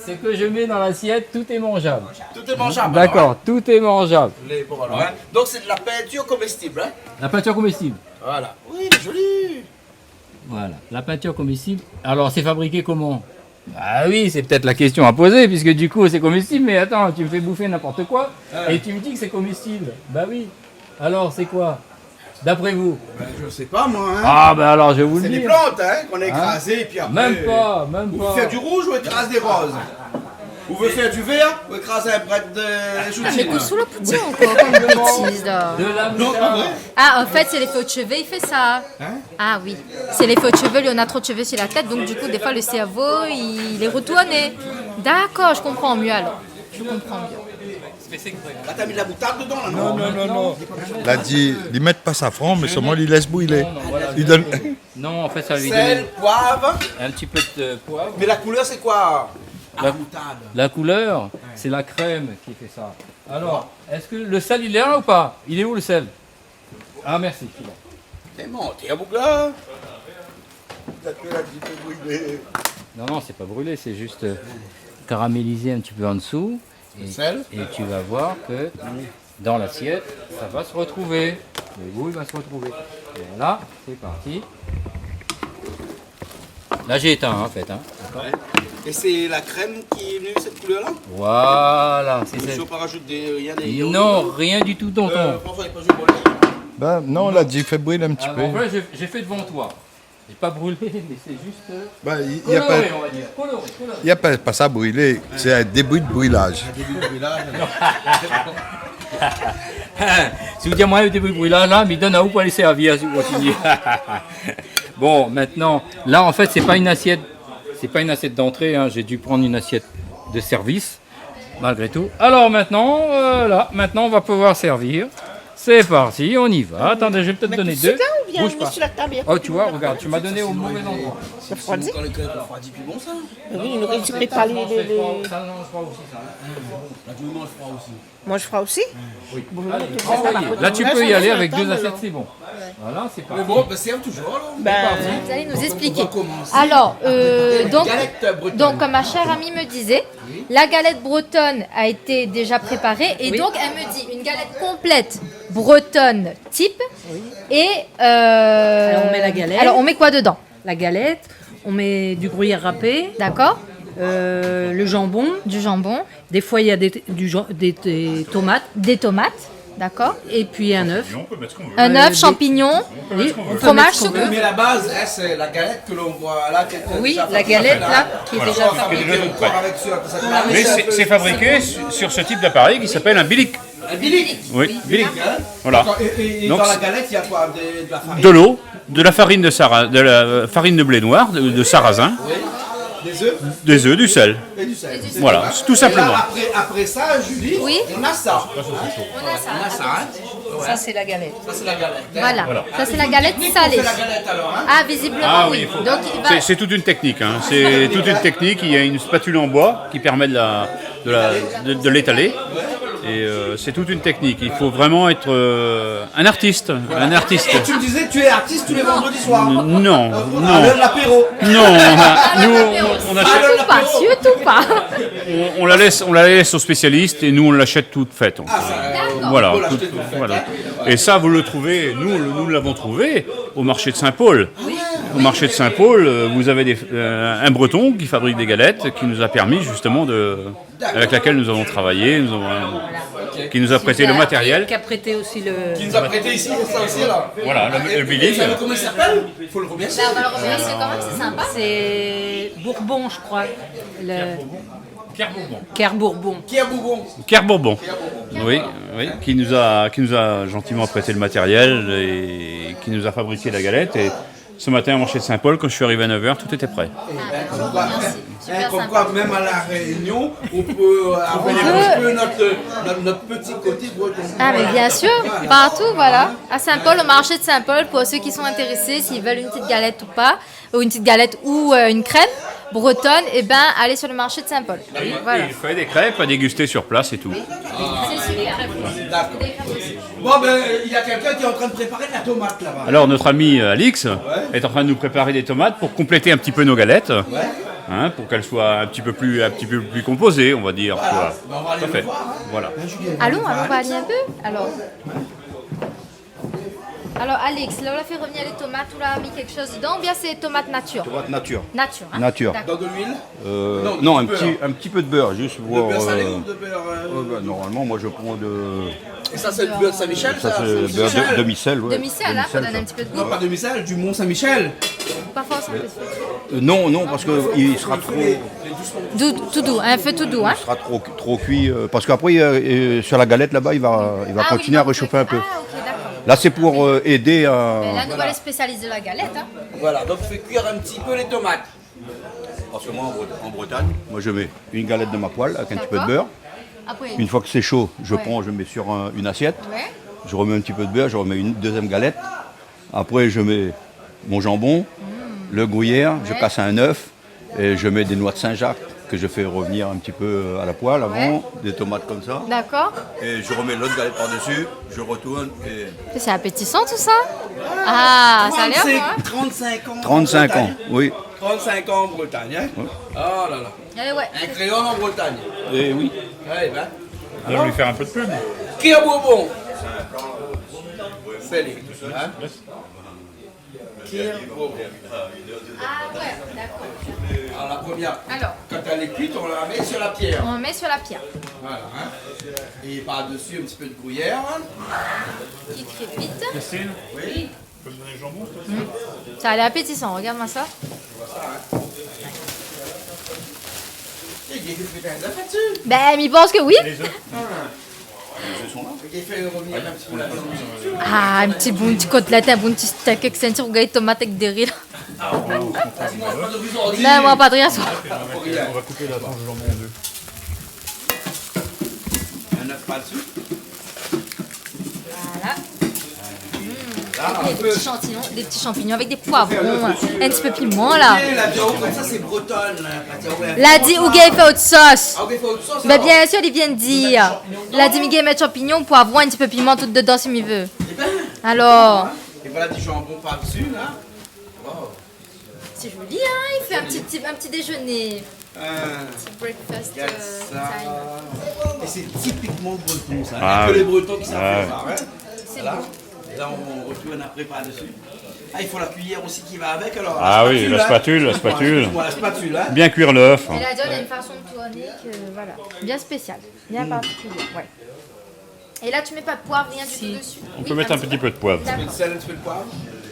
Ce que je mets dans l'assiette, tout est mangeable. Tout est mangeable. D'accord, tout est mangeable. Donc c'est de la peinture comestible, hein? La peinture comestible. Voilà. Oui, joli. Voilà, la peinture comestible. Alors, c'est fabriqué comment? Ah oui, c'est peut-être la question à poser, puisque du coup, c'est comestible, mais attends, tu me fais bouffer n'importe quoi, et tu me dis que c'est comestible. Bah oui. Alors, c'est quoi? D'après vous? Je sais pas, moi. Hein. Ah, ben alors, je vais vous le dire. C'est des plantes, hein, qu'on a écrasées, et puis après... Même pas. Vous voulez faire du rouge ou écraser des roses? Vous voulez faire du vert ou écraser un bret de choutine? Mais écoute, sous la poutine encore, comme bêtise, là. De la moutarde. Ah, en fait, c'est les feux de cheveux, il fait ça. Hein? Ah oui, c'est les feux de cheveux, lui, on a trop de cheveux sur la tête, donc du coup, des fois, le cerveau, il est retourné. D'accord, je comprends mieux alors. Je comprends mieux. Là, t'as mis de la moutarde dedans, là, Non. Là, dit, ils mettent pas safran, mais seulement ils laissent bouiller. Ils donnent... Non, en fait, ça lui Sel, donne poivre. un petit peu de poivre. Mais la couleur, c'est quoi? La couleur, c'est la crème qui fait ça. Alors, est-ce que le sel, il est là ou pas? Il est où le sel? Ah, merci. T'es menti, Abouga. Non, c'est pas brûlé, c'est juste caramélisé un petit peu en dessous. Et tu vas voir que dans l'assiette, ça va se retrouver. Le goût, il va se retrouver. Et voilà, c'est parti. Là, j'ai éteint, en fait. Hein. Et c'est la crème qui est venue, cette couleur-là? Voilà. Si on peut rajouter rien des... Non, rien du tout, tonton. Ben, non, là, dit, fait brûler un petit peu. En vrai, j'ai fait devant toi. J'ai pas brûlé, mais c'est juste Ben, il y coloré, a pas... on va dire. Coloré. Il n'y a pas ça brûlé, c'est un début de brûlage. Si vous dites moi le début de brûlage là, mais donne à où pour aller servir si vous continuez. Bon, maintenant, là en fait c'est pas une assiette d'entrée, hein. J'ai dû prendre une assiette de service, malgré tout. Alors maintenant, maintenant on va pouvoir servir. C'est parti, on y va. Attendez, je vais peut-être donner deux. Bouge pas. Oh, tu vois, regarde, tu m'as donné au mauvais endroit. Ça refroidit? Quand le refroidit, plus bon ça? Oui, il aurait dû préparer les... Ça, non, je crois aussi ça. Là, tu manges froid aussi. Moi, je ferai aussi? Oui. Là, tu peux y aller avec deux assiettes, c'est bon. Voilà, c'est parti. Mais bon, serve toujours alors. Vous allez nous expliquer. Alors, donc, comme ma chère amie me disait, la galette bretonne a été déjà préparée et donc elle me dit une galette complète bretonne type et Alors on met la galette. Alors on met quoi dedans? La galette, on met du gruyère râpé. D'accord. Le jambon. Du jambon. Des fois, il y a des tomates. Des tomates, d'accord. Et puis un œuf. Un œuf, champignons, fromage, tout. Mais la base, c'est la galette que l'on voit là. Oui, la galette là, qui est déjà fabriquée. Mais c'est fabriqué sur ce type d'appareil qui s'appelle un bilic. Un bilic? Oui, bilic. Voilà. Et Donc, dans la galette, il y a quoi? De la farine? de l'eau, de la farine de la farine de blé noir, de sarrasin. Oui. Des œufs? Des œufs, du sel. Et du sel. Voilà, tout simplement. Et là, après ça, Julie, on a ça. On a ça. Ça, c'est la galette. Ça, c'est la galette. Voilà. Ça, c'est la galette salée. C'est la galette alors, hein? Ah, visiblement, Ah oui. oui, Donc, il va... c'est toute une technique. Hein. C'est toute une technique. Il y a une spatule en bois qui permet de l'étaler. Et c'est toute une technique. Il faut vraiment être un artiste. Voilà. Un artiste. Et tu me disais, tu es artiste tous les vendredis soirs? Non. À l'heure de l'apéro? Non. On achète. Surtout pas. On la laisse aux spécialistes et nous on l'achète toute faite. Voilà. Voilà. Et ça vous le trouvez, nous l'avons trouvé au marché de Saint-Paul. Au marché de Saint-Paul, vous avez un breton qui fabrique des galettes qui nous a permis justement avec laquelle nous avons travaillé, qui nous a prêté le matériel. Qui a prêté aussi le... Qui nous a prêté ici, ça aussi là. Voilà, le bilic. Comment il s'appelle? Il faut le remercier. On va le remercier quand même, c'est sympa. C'est Bourbon, je crois. Kerr Bourbon. Kerr Bourbon. Oui, qui nous a gentiment prêté le matériel et qui nous a fabriqué la galette. Et ce matin au marché de Saint-Paul, quand je suis arrivé à 9h, tout était prêt. Comme quoi, même à la Réunion, on peut avoir un peu notre petit côté breton. Ah mais bien sûr, partout, voilà. À Saint-Paul, au marché de Saint-Paul, pour ceux qui sont intéressés, s'ils veulent une petite galette ou pas, ou une petite galette ou une crêpe bretonne, eh ben allez sur le marché de Saint-Paul. Voilà. Il fait des crêpes à déguster sur place et tout. C'est super. Bon ben, il y a quelqu'un qui est en train de préparer de la tomate là-bas. Alors notre ami Alix est en train de nous préparer des tomates pour compléter un petit peu nos galettes, hein, pour qu'elles soient un petit peu plus composées, on va dire. Voilà. Voilà. On va aller Parfait. le voir, hein. Voilà. Allons, on va aller un peu. Alors Alex, là on a fait revenir les tomates, on a mis quelque chose dedans, ou bien c'est tomates nature? Tomate nature. Nature, hein? Nature. Dans de l'huile? Non, un petit peu de beurre, juste pour... De beurre salé ou de beurre... normalement, moi je prends de... Et ça c'est le beurre de Saint-Michel? Ça c'est le beurre de demi-sel. Ouais. Demi-sel, hein, pour donner un petit peu de goût. Non, pas demi-sel, du Mont-Saint-Michel. Pas forcément. Non, parce qu'il sera trop... Tout doux, un feu tout doux, hein? Il sera trop cuit, parce qu'après, sur la galette là-bas, il va continuer à réchauffer un peu. Ah, ok, d'accord. Là, c'est pour aider à... Mais là, nous voilà les spécialistes de la galette, hein? Voilà, donc fais cuire un petit peu les tomates. Parce que moi, en Bretagne, moi je mets une galette de ma poêle avec un petit peu de D'accord. beurre, Après. Une fois que c'est chaud, je Ouais. prends, je mets sur une assiette. Ouais. Je remets un petit peu de beurre, je remets une deuxième galette. Après, je mets mon jambon, le gruyère, je Ouais. casse un œuf et je mets des noix de Saint-Jacques que je fais revenir un petit peu à la poêle avant, Ouais. des tomates comme ça. D'accord. Et je remets l'autre galette par-dessus, je retourne et... C'est appétissant tout ça. Ah, ça a l'air bon, hein. 35 ans. 35 ans, Bretagne. oui. 35 ans en Bretagne. Hein? Ouais. Oh là là. Eh ouais. Un créole en Bretagne. Et oui. Ouais, ben. On va lui faire un peu de pub. Qui a Bourbon? C'est lui. Hein? Qui a Bourbon? Ah ouais, d'accord. Alors la première, Alors. quand elle est cuite, on la met sur la pierre. On met sur la pierre. Voilà. Hein? Et par-dessus un petit peu de gruyère. Qui crépite. Christine, Oui. tu peux me donner le jambon Ça a l'air appétissant, regarde-moi ça. Il y a des pétales d'œufs là-dessus. Ben, il pense que oui. Les œufs sont là. Il fait revenir un petit peu la viande dessus. Ah, un petit bon petit côtelette, un bon petit steak avec ceinture, regarde tomate avec des riz. Non, moi pas de rien, ça. On va couper la tranche de jambon en deux. Un œuf par-dessus. Voilà. Là, Et un peu. des petits champignons avec des poivrons, un petit peu piment là. La viande, comme ça, c'est bretonne. L'a dit, Ouga il fait autre sauce. Ah, il fait autre sauce. Ben bien sûr, il vient de dire. L'a dit, Miguel met champignons, poivrons, un petit peu piment tout dedans si il veut. Alors. Et voilà du jambon par-dessus, là. Wow. C'est joli, hein. Il fait un petit déjeuner. Petit breakfast Regarde ça. time. Et c'est typiquement breton, ça. Ah Il n'y a que oui. les bretons qui savent Ah faire ça. Hein. C'est Là. bon. Et là, on retourne après par-dessus. Ah, il faut la cuillère aussi qui va avec, alors. Ah oui, la hein. spatule, la spatule. Excuse-moi, la spatule, hein. Bien cuire l'œuf. Et la John a une façon de tourner que, voilà, bien spéciale, bien particulière. Ouais. Et là, tu mets pas de poivre, rien du tout dessus. On peut mettre un petit peu de poivre. Un peu de sel, un petit peu de poivre.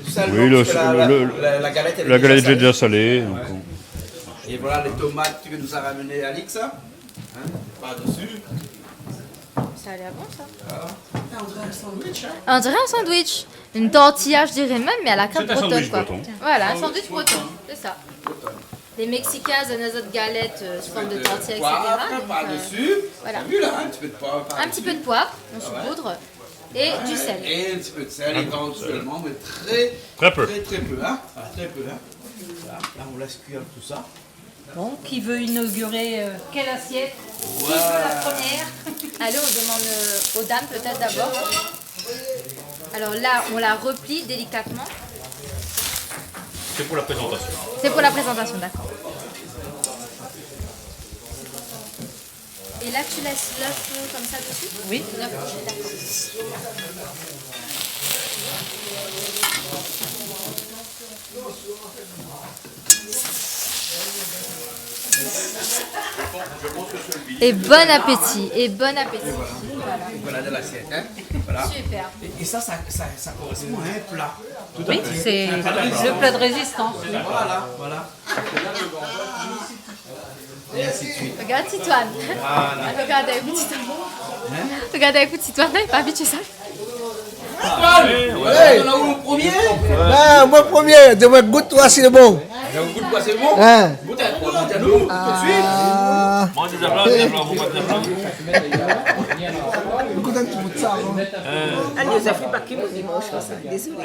Du sel, Oui, non, parce que la galette, elle est la galette est salée. déjà salée. donc Et voilà les tomates que nous a ramené Alix. Hein, par-dessus. Ça a l'air bon, ça. On dirait un sandwich, hein. On dirait un sandwich. Une tortilla, je dirais même, mais à la crème C'est un bretonne, sandwich quoi. breton. Voilà, un sandwich breton, c'est ça. Les Mexicains donnent nos autres galettes sous forme de tortilla, etc. Poivre Donc, par-dessus. voilà. T'as vu là, un petit peu de poivre par-dessus. Un petit peu de poivre, on saupoudre, et du sel. Et un petit peu de sel, éventuellement, mais très peu. Très peu, hein. Voilà, très peu, hein. Voilà, là, on laisse cuire tout ça. Bon, qui veut inaugurer quelle assiette? Voilà. La première. Allez, on demande aux dames peut-être d'abord. Alors là, on la replie délicatement. C'est pour la présentation. C'est pour la présentation, d'accord. Et là, tu laisses l'œuf comme ça dessus? Oui. L'œuf, d'accord. Et bon appétit, et bon appétit. Voilà de l'assiette, hein. Voilà. Super. Et ça correspond à un plat. Tout Oui, entier. c'est Un plat de le plat de résistance. Voilà, voilà. Et ainsi de suite. Regarde Titoine. Voilà. Regarde avec vous Titoine. Regarde avec vous Titoine, il n'est pas habitué ça. Ouais, on a où le premier? Ben, moi, premier, de me goûte, toi, c'est bon. Vous goûtez quoi, c'est bon? Hein? Goûtez à quoi? Goûtez à nous, tout de suite. Moi, des blancs, vous pas des blancs. Goûte un petit bout de ça. hein. Ah, nous avons pas qui nous mange comme ça. Désolé.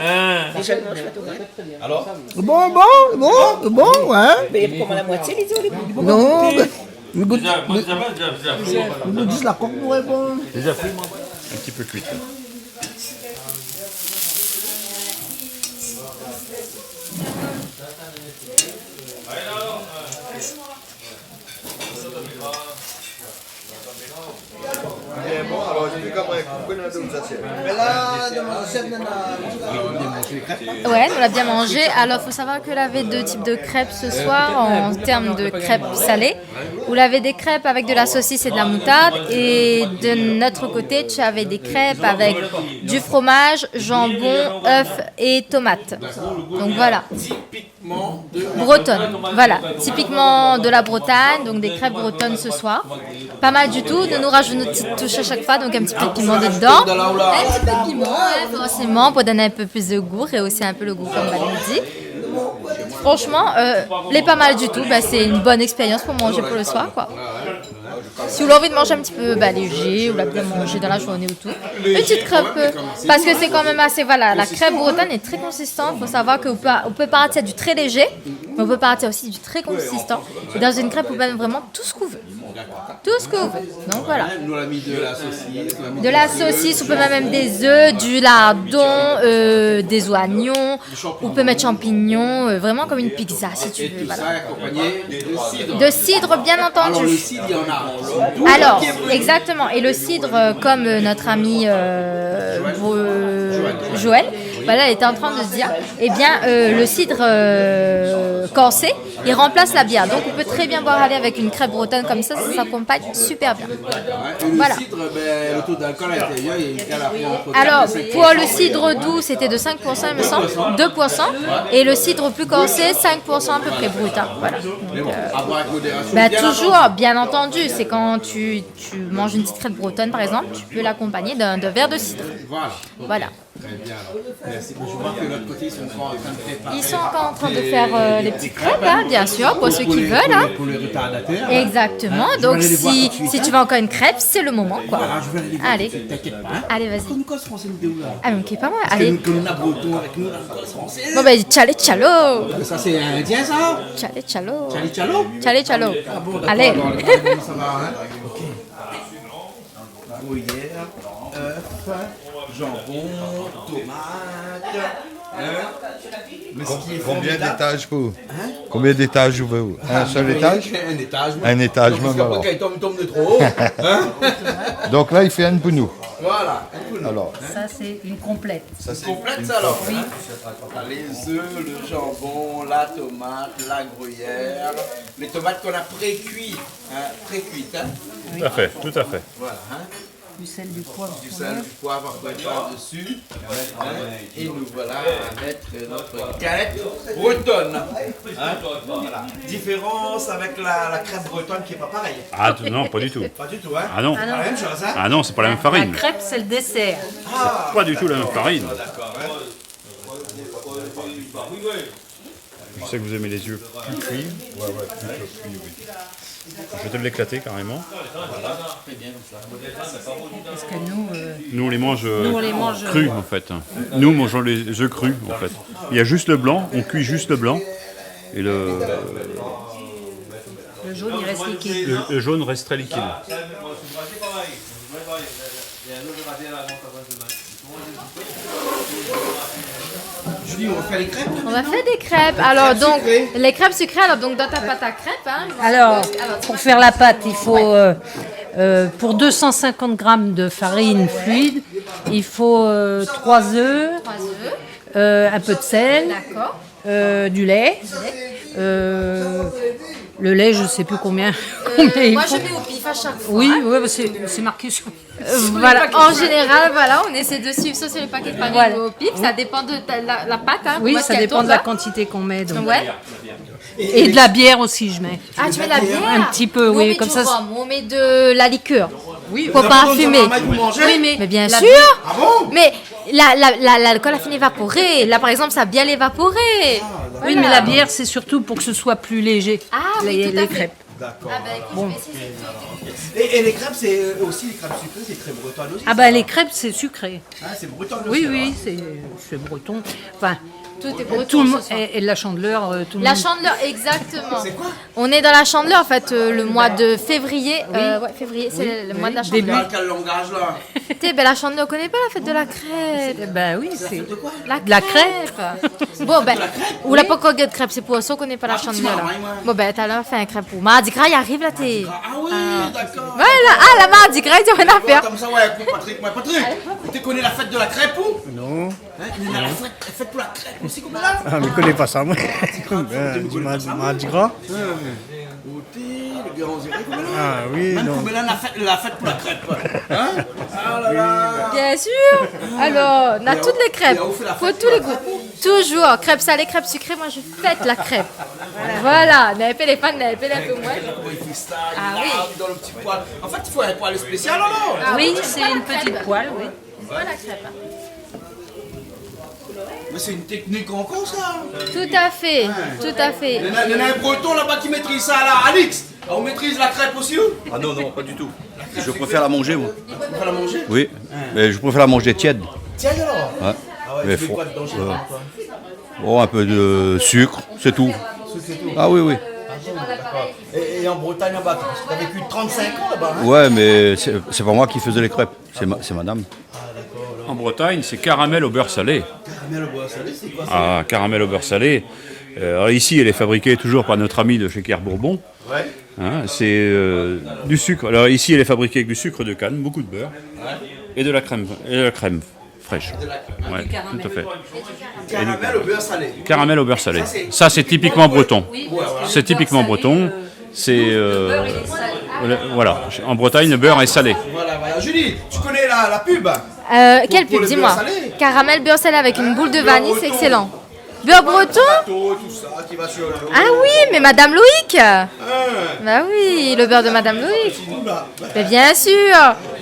Déjà, je mange pas tomate. Alors? Bon, ouais. Mais comment la moitié, les autres, les bouts. Non, mais goûte, Déjà, me dis la coque, ouais, bon. déjà fait, moi. Un petit peu cuite. Bon, alors, je vais après, vous prenez deux assiettes. Mais là, dans mon assiette, Ouais, on l'a bien mangé. Alors, il faut savoir que avait deux types de crêpes ce soir en termes de crêpes salées. Vous l'avez des crêpes avec de la saucisse et de la moutarde. Et de notre côté, tu avais des crêpes avec du fromage, jambon, œufs et tomates. Donc voilà. Typiquement de Bretonne, voilà, typiquement de la Bretagne, donc des crêpes bretonnes ce soir. Pas mal du tout, nous rajoutons une petite touche à chaque fois, donc un petit peu de piment dedans. Un petit peu de piment, ouais, forcément, pour donner un peu plus de goût, et aussi un peu le goût comme Valérie dit. Franchement, les pas mal du tout, bah, c'est une bonne expérience pour manger pour le soir, quoi. Si vous avez envie de manger un petit peu léger, ou la bien manger dans la journée ou tout, une petite crêpe, parce que c'est quand même assez, voilà, la crêpe bretonne est très consistante. Il faut savoir qu'on peut partir du très léger, mais on peut partir aussi du très consistant. Et dans une crêpe, on peut mettre vraiment tout ce qu'on veut. Tout ce que vous voulez. Donc voilà. Nous, on a mis de la saucisse. De la saucisse, on peut mettre même des œufs, du lardon, des oignons, on peut mettre champignons, vraiment comme une pizza si tu veux. Tout ça accompagné de cidre. De cidre, bien entendu. Alors le cidre, il y en a. Alors, exactement. Et le cidre, comme notre ami Joël, voilà, elle était en train de se dire, eh bien, le cidre corsé, il remplace la bière. Donc, on peut très bien boire aller avec une crêpe bretonne comme ça s'accompagne super bien. Voilà. Le cidre, le taux d'alcool à l'intérieur, il est égal à entre 4 Alors, et 5%. pour le cidre doux, c'était de 5%, il me semble, 2%. Et le cidre plus corsé, 5% à peu près brut. Hein. Voilà. Donc, À boire avec modération. bah, bien toujours, entendu. bien entendu. C'est quand tu manges une petite crêpe bretonne, par exemple, tu peux l'accompagner d'un verre de cidre. Voilà. Très bien. Merci. Je vois que de l'autre côté, ils sont encore en train de préparer. Ils sont encore en train de faire les petites crêpes, hein, bien sûr, pour ceux qui veulent. Hein. Pour les retardataires. Exactement. Je vais Donc, aller les voir tout de si suite, tu veux encore une crêpe, c'est le moment, quoi. Voilà, je vais aller les voir. Allez, T'inquiète pas. Hein. allez, vas-y. Comme quoi, ce français nous déroule là. Ah, mais ok, pas moi. Parce Allez. que nous, on a breton avec nous, là, ce français. Bon, ben, tchale, tchalo. Ça, c'est indien, ça? Tchale, tchalo. Tchali tchalo? Tchale, tchalo. Ah bon, d'accord. Allez. Alors, comment ça va, hein? Ok. Gruyère, œufs, jambon, tomates. Hein? Mais ce qui est Combien formidable- d'étages pour Hein? Combien d'étages vous Un seul étage Un étage. Un étage, Parce même qu'après, alors. quand il tombe de trop haut. Hein? Donc là, il fait un pour nous. Voilà. Alors, Ça, c'est une complète. Ça, c'est complète, ça, alors. Oui. Les œufs, le jambon, la tomate, la gruyère. Les tomates qu'on a pré-cuites. Hein? Pré-cuites, hein? Tout à fait, tout à fait. Voilà. Hein? Du sel, du poivre. Du sel, du poivre par-dessus. Hein? Et nous voilà à mettre notre galette bretonne. Hein? Voilà. Différence avec la crêpe bretonne qui n'est pas pareille. Ah non, pas du tout. Pas du tout, hein? Ah non. C'est pas la même chose, hein? Ah non, c'est pas la même farine. La crêpe, c'est le dessert. C'est pas du tout la même farine. D'accord, hein? Je sais que vous aimez les yeux plus cuits. Ouais, plus cuits, oui. Je vais te l'éclater carrément. Parce que nous, Nous on les mange, Nous, on les mange, crus en fait. Nous mangeons les œufs crus en fait. Il y a juste le blanc, on cuit juste le blanc. Et le le jaune, il reste liquide. le jaune reste très liquide. Julie, on va faire les crêpes? On va faire des crêpes. Alors, donc, les crêpes sucrées, alors, donc, dans ta pâte à crêpes, hein. Alors, pour faire la pâte, il faut, pour 250 grammes de farine fluide, il faut 3 œufs, un peu de sel, D'accord. du lait. Le lait, je ne sais plus combien. il Moi, faut. je mets au pif à chaque fois. Oui, ouais, bah, c'est marqué sur. sur les Voilà, paquets. en général, voilà, on essaie de suivre ça sur les paquets de farine Voilà. ou au pif. Ça dépend de la pâte. Hein, Oui, comment est-ce ça qu'elle dépend tourne, de la là. quantité qu'on met. Donc. Ouais. Et de la bière aussi, je mets. Ah, tu mets de la bière? Un petit peu, Nous, on oui, met comme du ça. rhum, on met de la liqueur. Oui, Faut vous pas avez besoin de fumer. marmaille pour manger? Oui, mais bien la sûr. bière- Ah bon? Mais l'alcool a fini d'évaporer. Là, par exemple, ça a bien l'évaporer. Oui, mais la bière, c'est surtout pour que ce soit plus léger. Ah, oui, les, tout à les fait. crêpes. D'accord. Ah, bah écoute, Bon. je vais essayer. Et les crêpes, c'est aussi les crêpes sucrées, c'est très breton aussi. Ah bah les crêpes, c'est sucré. Ah, c'est breton aussi. Oui, alors. oui, c'est breton. Enfin, Tout est breton. tout le ce monde soir. et de la chandeleur, tout le La monde. chandeleur, exactement. C'est quoi? On est dans la chandeleur, en fait, le mois de février. Ouais, février, c'est le mois de la Début. chandeleur. Dans quel langage là? T'es, ben, la chandeleur, on connaît pas la fête de la crêpe. Ben oui, c'est La crêpe. Bon, ben, ou la pocogue de crêpe, c'est pour ça qu'on n'est pas la chandeleur. Là. Bon, ben, t'as là fait un crêpe pour Mardi Gras, il arrive là, t'es. Ah oui, d'accord. Voilà, la Mardi Gras, tu as rien à faire. Comme ça, ouais, écoute, Patrick, moi, Patrick, tu connais la fête de la crêpe ou? Non. Hein, il y a la fête pour la crêpe aussi, comme là? Ah, mais je connais pas ça, moi. Du Mardi Gras. Le Guéranzéré, comme là? Ah oui, Même non. comme là, la fête pour la crêpe. Hein? Ah là là. Bien sûr. Alors, on a toutes les crêpes. Faut tous les goûts. Toujours. Crêpes salées, crêpes sucrées. Moi, je fête la crêpe. Voilà. N'avez pas les fans, n'avez pas les peu moins. Ah oui. Dans le petit poêle. En fait, il faut un poêle spécial, alors. Ah Oui, oui, c'est une petite poêle, oui. Voilà la crêpe. Mais c'est une technique encore, ça. Tout à fait. Tout à fait. Il y en a un breton là-bas qui maîtrise ça, là. Alix, Ah, on maîtrise la crêpe aussi? Ah non, non, pas du tout. Je préfère la manger, moi. Tu préfères la manger? Oui, mais je préfère la manger tiède. Tiens alors. Ouais. Ah ouais, Mais tu mets faut- quoi dedans, toi? Oh, un peu de sucre, c'est tout. C'est tout. Ah oui, oui. D'accord. Et en Bretagne, là-bas, tu as vécu 35 ans là-bas, hein? Ouais, mais c'est pas moi qui faisais les crêpes, c'est madame. En Bretagne, c'est caramel au beurre salé. Caramel au beurre salé, c'est quoi ça? Ah, caramel au beurre salé. Alors ici, elle est fabriquée toujours par notre ami de chez Kerr Bourbon. Ouais. Hein, c'est du sucre. Alors ici, elle est fabriquée avec du sucre de canne, beaucoup de beurre, et de la crème fraîche. Ouais, tout à fait. Caramel au beurre salé. Caramel au beurre salé. Ça, c'est typiquement breton. C'est typiquement breton. C'est voilà. En Bretagne, le beurre est salé. Voilà, voilà. Julie, tu connais la pub? Quelle pour pub, le dis-moi. beurre salé. Caramel beurre salé avec une boule de Beurre vanille, c'est breton. excellent. Beurre breton? Tout ça qui va sur le... Ah oui, mais Madame Loïc. Bah oui, le beurre de Madame Loïc. Mais bien sûr.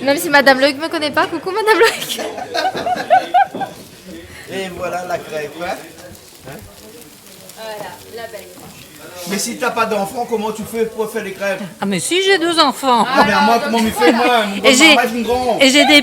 Même si Madame Loïc me connaît pas, coucou Madame Loïc. Et voilà la crêpe. Hein? Voilà, la belle. Mais si t'as pas d'enfant, comment tu fais pour faire les crêpes? Ah mais si, j'ai 2 enfants. Ah ben moi, comment m'y fait moi? Et j'ai des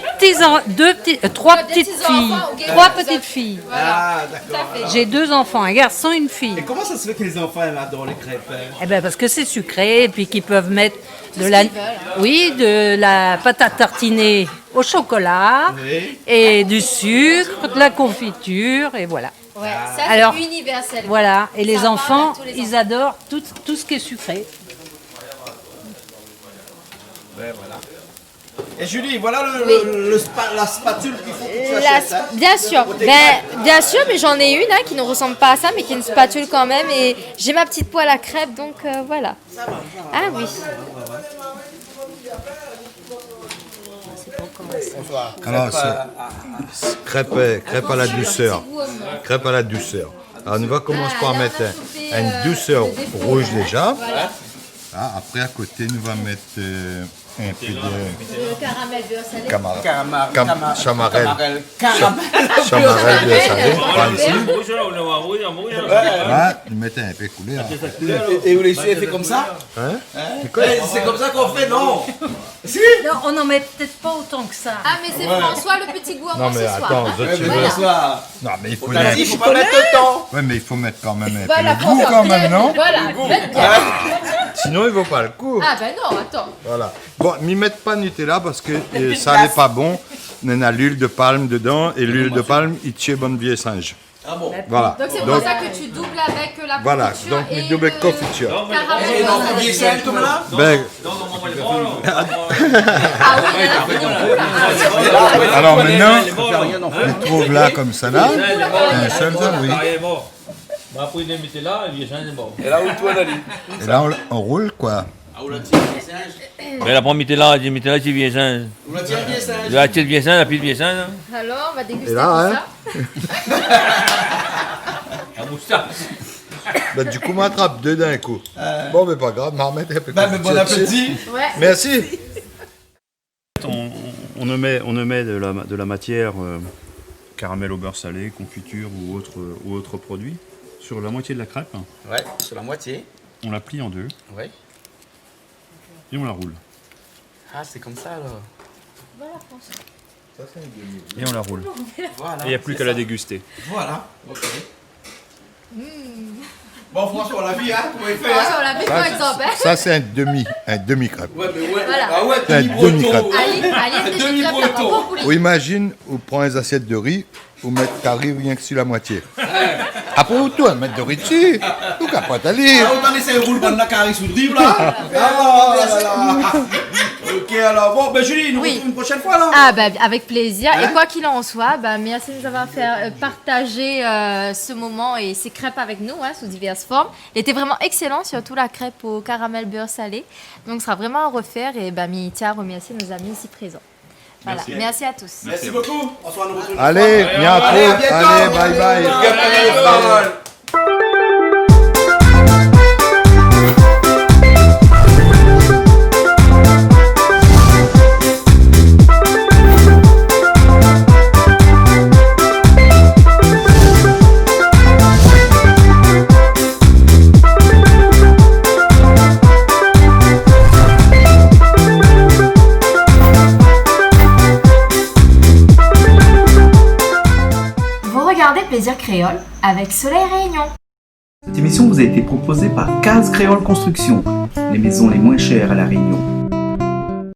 trois petites filles. enfants, ok. 3 petites filles. Ah d'accord. J'ai 2 enfants, un garçon et une fille. Et comment ça se fait que les enfants aiment adorent les crêpes? Hein? Eh ben parce que c'est sucré et puis qu'ils peuvent mettre de la, qu'ils veulent, hein. oui, de la pâte à tartiner au chocolat Oui. et du sucre, de la confiture et voilà. Ouais, ça Alors, c'est universel. Voilà, et les Ça parle enfants, à tous les ils enfants. adorent tout ce qui est sucré. Ouais, voilà. Et Julie, voilà la spatule qu'il faut que tu La achètes. Hein? Bien sûr, bien sûr, mais j'en ai une qui ne ressemble pas à ça, mais qui est une spatule quand même. Et j'ai ma petite poêle à crêpes, donc voilà. Ah oui. Alors, c'est crêpe à la douceur. Crêpe à la douceur. Alors, on va commencer par mettre une douceur rouge déjà. Ah, après, à côté, nous allons mettre un peu de Caramel beurre salé. chamarelle. Chamarelle beurre salé. Par ici. Là, nous mettons un peu coulé. Et vous laissez fait comme ça? Hein? C'est comme ça qu'on fait, non? Si? Non, on n'en met peut-être pas autant que ça. Ah, mais c'est François le petit gourmand Non, mais ce soir. attends, hein. je tire. Voilà. Non, mais il faut T'as dit, il faut pas mettre le temps. Ouais, mais il faut mettre quand même un peu Voilà, le goût, quand même, non? Voilà, faites bien. Sinon, il vaut pas le coup. Ah ben non, attends. Voilà. Bon, m'y mettre pas Nutella parce que ça n'est pas bon. On a l'huile de palme dedans et l'huile de palme, il tient bonne vieille singe. Ah bon? Voilà. Donc c'est pour ça que tu doubles avec la Voilà, confiture donc et une double le confiture. caramel Et beurre dans salé. le sel comme là? Ben, Ah oui, il y en a fini. alors maintenant, on trouve là comme ça là. Un seul ça, oui. Et là où toi, Nali? Et là, on roule quoi. Ah, où la tire bien singe? Mais la première là, tu viens singe. Où la tire bien singe? La tire bien singe, la pile bien singe. Alors, on va déguster Et là, tout hein. La moustache. Ben, du coup, on m'attrape deux d'un coup. Bon, mais pas grave, m'en remettre un peu. Ben, mais bon appétit. ça. Ouais. Merci. On émet de la matière caramel au beurre salé, confiture ou autre produit sur la moitié de la crêpe. Ouais, sur la moitié. On la plie en deux Ouais. et on la roule. Ah, c'est comme ça alors. Et on la roule. Voilà. Et il n'y a plus qu'à la déguster. Voilà. Ok. Bon, François, on l'a vu, hein? Comment il fait? François, Hein? on l'a fait par exemple. hein. Ça, c'est un demi-crêpe. Ouais, mais ouais. Voilà. Ah ouais, Un demi-crêpe. Allez, des crêpes, t'as pas beaucoup Ou imagine, on prend les assiettes de riz, on met carré rien que sur la moitié. Après, ou toi, mettre de riz dessus. Ou qu'après, t'as dit. Ah, autant laisser rouler pendant la carré sous le dribble, là. Ah, là. Ok, alors, bon, ben Julie, nous retrouvons une prochaine fois, là. Ah bah avec plaisir. Hein? Et quoi qu'il en soit, bah, merci de nous avoir fait partager ce moment et ces crêpes avec nous sous diverses formes. Il était vraiment excellent, surtout la crêpe au caramel beurre salé. Donc ce sera vraiment à refaire et bah, Minitia remercie nos amis ici présents. Voilà, merci à tous. Merci beaucoup. On se retrouve une prochaine Allez, fois. bientôt. Allez, à bientôt. Allez, bye bye. Gardez les paroles. Plaisir Créole avec Soleil Réunion. Cette émission vous a été proposée par Case Créole Construction, les maisons les moins chères à La Réunion.